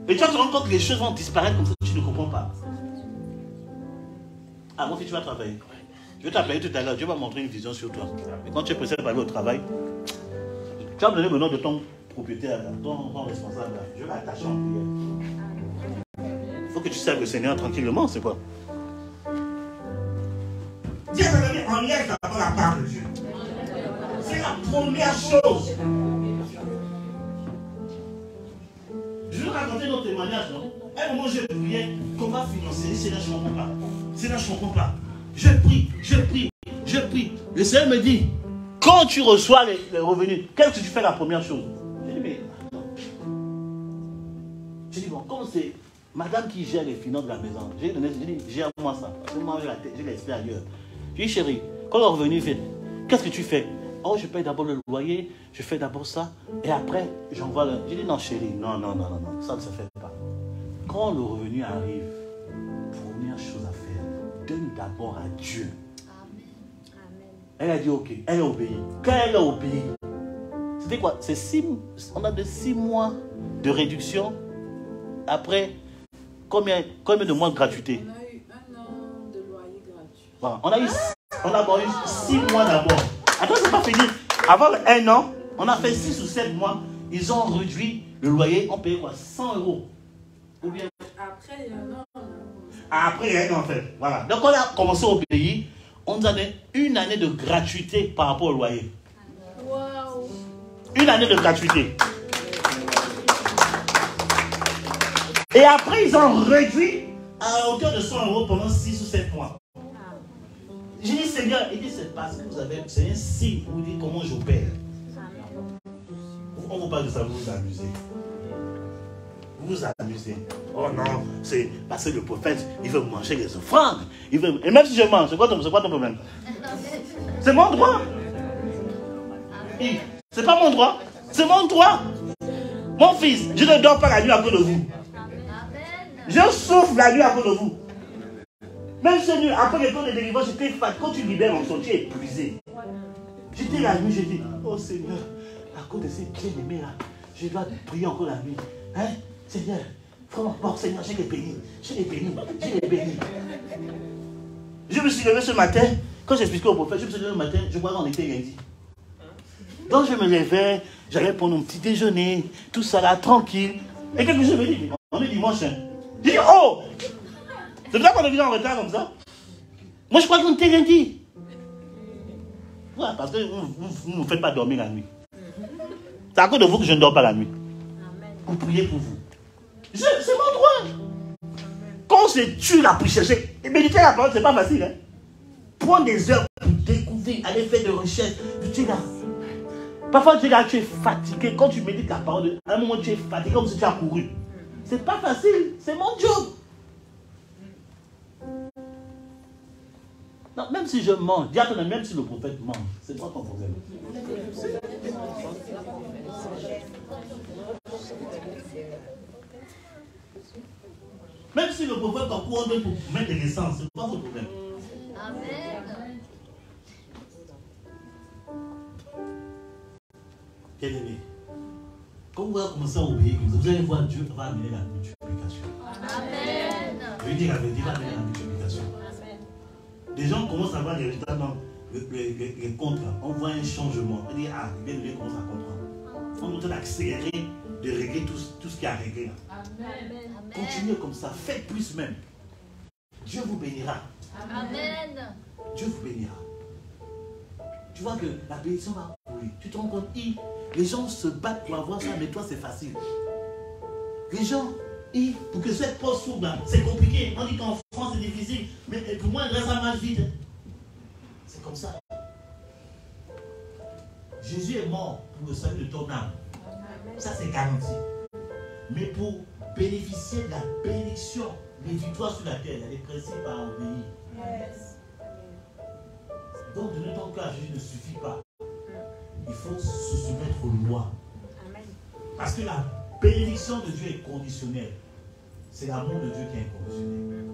Et tu vas te rendre compte que les choses vont disparaître comme ça, tu ne comprends pas. Ah, mon fils, tu vas travailler. Je vais t'appeler tout à l'heure, Dieu va montrer une vision sur toi. Et quand tu es pressé d'aller au travail, tu vas me donner le nom de ton propriétaire, ton responsable. Je vais l'attacher en prière. Il faut que tu serves le Seigneur tranquillement, c'est quoi? Dieu va donner en lien d'abord la part de Dieu. C'est la première chose. Je vais raconter notre témoignage, non? À un moment, je priais, comment financer? C'est là, je ne comprends pas. C'est là, je ne comprends pas. Je prie. Le Seigneur me dit, quand tu reçois les revenus, qu'est-ce que tu fais la première chose? Je dis, mais attends. Je dis, bon, comme c'est madame qui gère les finances de la maison, j'ai dit, gère-moi ça. Parce que moi, j'ai l'esprit ailleurs. Je dis, chérie, quand le revenu fait, qu'est-ce que tu fais? Oh, je paye d'abord le loyer, je fais d'abord ça, et après, j'envoie le... Je dis, non, chérie, non, ça ne se fait pas. Quand le revenu arrive, première chose à faire, donne d'abord à Dieu. Elle a dit ok, elle a obéi. Quand elle a obéi, c'était quoi? On a de 6 mois de réduction. Après, combien de mois de gratuité? On a eu 1 an de loyer gratuit. Voilà. On a eu 6 mois d'abord. Attends, c'est pas fini. Avant 1 an, on a fait 6 ou 7 mois. Ils ont réduit le loyer. On payait quoi? 100 €. Ou bien... Après, il y a 1 an. Après, il y a 1 an en fait. Voilà. Donc, on a commencé au pays. On nous a donné 1 année de gratuité par rapport au loyer. Waouh. 1 année de gratuité. Et après, ils ont réduit à hauteur de 100 € pendant 6 ou 7 mois. J'ai dit, Seigneur, il dit, c'est parce que vous avez, c'est un signe pour vous dire comment j'opère. On vous parle de ça, vous vous amusez. Vous vous amusez. Oh non, c'est parce que le prophète, il veut manger les offrandes. Il veut, et même si je mange, c'est quoi ton problème? C'est mon droit. C'est pas mon droit. C'est mon droit. Mon fils, je ne dors pas la nuit à cause de vous. Je souffre la nuit à cause de vous. Même cette nuit, après le temps de délivrance, j'étais fatigué. Quand tu libères mon son, tu es épuisé. J'étais la nuit, j'ai dit, oh Seigneur, à cause de ces bien-aimés là, je dois prier encore la nuit. Hein? Seigneur, vraiment, bon Seigneur, j'ai les bénis. Je me suis levé ce matin, quand j'expliquais au prophète, je me suis levé le matin, je crois qu'on était lundi. Donc je me levais, j'allais prendre mon petit déjeuner, tout ça là, tranquille. Et quelque chose me dit, on est dimanche. Hein. J'ai dit, oh! C'est pour ça qu'on est venu en retard comme ça. Moi je crois qu'on était lundi. Ouais, parce que vous ne me faites pas dormir la nuit. C'est à cause de vous que je ne dors pas la nuit. Vous priez pour vous. C'est mon droit. Quand on se tue là pour chercher, et méditer la parole, c'est pas facile. Hein? Prendre des heures pour découvrir, aller faire des recherches. Tu es là. Parfois tu es là, tu es fatigué. Quand tu médites la parole, à un moment tu es fatigué comme si tu as couru. C'est pas facile. C'est mon job. Non, même si je mange, diacre, même si le prophète mange, c'est pas ton problème. Même si le prophète t'a couru pour mettre de l'essence, c'est pas votre problème. Amen. Bien aimé, quand vous allez commencer à obéir, vous allez voir Dieu va amener la multiplication. Amen. Je veux dire la vérité, va amener la multiplication. Les gens commencent à voir les résultats dans les comptes. On voit un changement. On dit, ah, bien aimé commence à comprendre. On nous donne d'accélérer, de régler tout ce qui a réglé là. Amen. Continuez comme ça, faites plus même. Dieu vous bénira. Amen. Dieu vous bénira. Tu vois que la bénédiction va couler. Tu te rends compte, les gens se battent pour avoir ça, mais toi c'est facile. Les gens, pour que cette poste s'ouvre là, c'est compliqué. On dit qu'en France c'est difficile, mais pour moi, là ça marche vite. C'est comme ça. Jésus est mort pour le salut de ton âme. Ça c'est garanti. Mais pour bénéficier de la bénédiction, des victoires sur la terre, il y a des principes à obéir. Yes. Donc donner ton cœur à Jésus ne suffit pas. Il faut se soumettre aux lois. Amen. Parce que la bénédiction de Dieu est conditionnelle. C'est l'amour de Dieu qui est inconditionnel.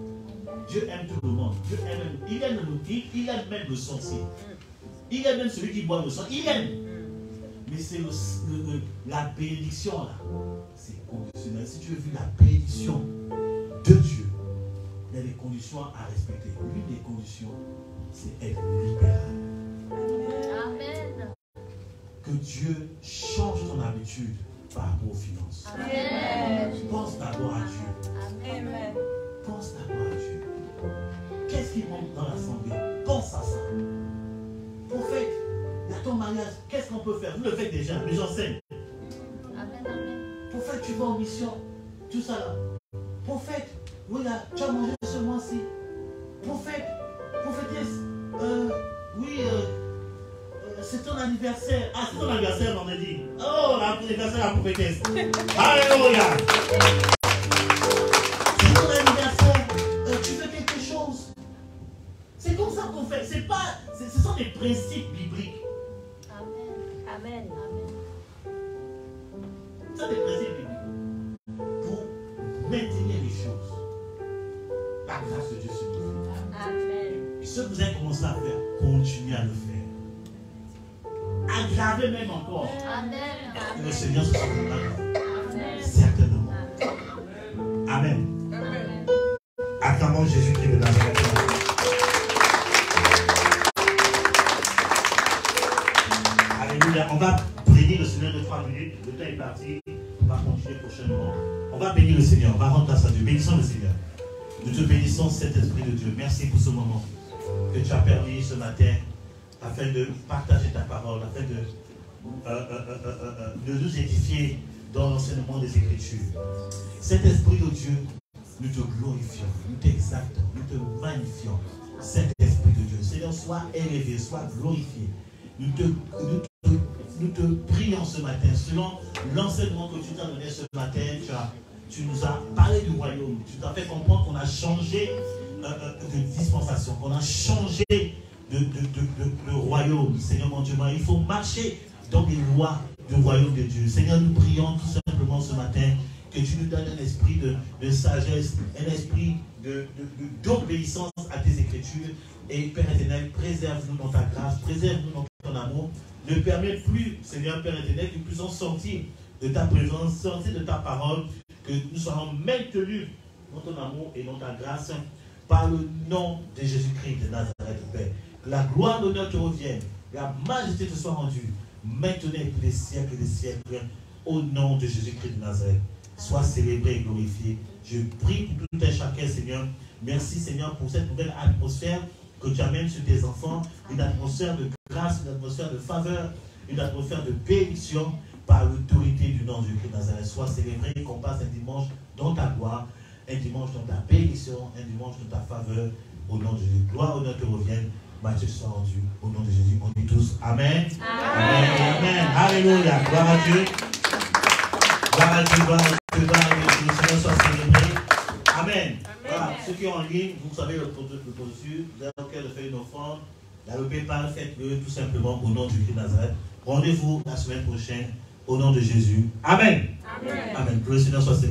Dieu aime tout le monde. Dieu aime, il aime même le sorcier. Il aime même celui qui boit le sang. Il aime. Mais c'est la bénédiction là. C'est conditionnel. Si tu veux vivre la bénédiction de Dieu, il y a des conditions à respecter. L'une des conditions, c'est être libéral. Amen. Que Dieu change ton habitude par rapport aux finances. Amen. Pense d'abord à Dieu. Amen. Pense d'abord à Dieu. Qu'est-ce qui manque dans l'assemblée? Pense à ça. Prophète, il y a ton mariage. Qu'est-ce qu'on peut faire? Vous le faites déjà, mais j'enseigne. Amen. Prophète, tu vas en mission. Tout ça là. Prophète, oui là, tu as mangé ce mois-ci. Prophète, prophétesse, c'est ton anniversaire. Ah, c'est ton anniversaire vendredi. Oh, l'anniversaire de la prophétesse. Alléluia. C'est ton anniversaire. Tu veux quelque chose. C'est comme ça qu'on fait. Ce sont des principes bibliques. Amen. Amen. Ce sont des principes bibliques. Pour maintenir les choses. La grâce de Dieu se nous. Amen. Et ce que vous avez commencé à faire, continuez à le faire. Aggravez même encore. Amen. Et le Seigneur se souviendra. Amen. Certainement. Amen. Amen. Acclamons Jésus-Christ de Nazareth. Alléluia. On va bénir le Seigneur de 3 minutes. Le temps est parti. On va continuer prochainement. On va bénir le Seigneur. On va rendre grâce à Dieu. Bénissons le Seigneur. Nous te bénissons, Saint-Esprit de Dieu. Merci pour ce moment que tu as permis ce matin afin de partager ta parole, afin de nous édifier dans l'enseignement des Écritures. Saint-Esprit de Dieu, nous te glorifions, nous t'exaltons, nous te magnifions. Saint-Esprit de Dieu, Seigneur, sois élevé, sois glorifié. Nous te prions ce matin, selon l'enseignement que tu t'as donné ce matin, tu nous as parlé du royaume, tu t'as fait comprendre qu'on a changé de dispensation, qu'on a changé de royaume. Seigneur mon Dieu, il faut marcher dans les lois du royaume de Dieu. Seigneur, nous prions tout simplement ce matin que tu nous donnes un esprit de sagesse, un esprit d'obéissance à tes Écritures. Et Père éternel, préserve-nous dans ta grâce, préserve-nous dans ton amour. Ne permets plus, Seigneur Père éternel, que nous puissions sortir de ta présence, sortir de ta parole, que nous soyons maintenus dans ton amour et dans ta grâce, par le nom de Jésus-Christ de Nazareth, Père. Que la gloire, l'honneur te revienne, la majesté te soit rendue, maintenant et pour les siècles et les siècles, au nom de Jésus-Christ de Nazareth. Sois célébré et glorifié. Je prie pour tout un chacun, Seigneur. Merci, Seigneur, pour cette nouvelle atmosphère que tu amènes sur tes enfants, une atmosphère de grâce, une atmosphère de faveur, une atmosphère de bénédiction par l'autorité du nom de Jésus-Christ de Nazareth. Sois célébré, qu'on passe un dimanche dans ta gloire, un dimanche dans ta bénédiction, un dimanche dans ta faveur, au nom de Jésus. Gloire, honneur te revienne, majesté soit rendue, au nom de Jésus. On dit tous Amen. Amen. Amen. Alléluia. Gloire à Dieu. Gloire à Dieu, gloire à Dieu, gloire à Dieu. Que le Seigneur soit célébré. Amen. Voilà. Ceux qui sont en ligne, vous savez le processus, vous avez auquel de faire une offrande. Le PayPal, faites-le tout simplement au nom de Jésus de Nazareth. Rendez-vous la semaine prochaine au nom de Jésus. Amen. Amen. Amen. Que le Seigneur soit célébré.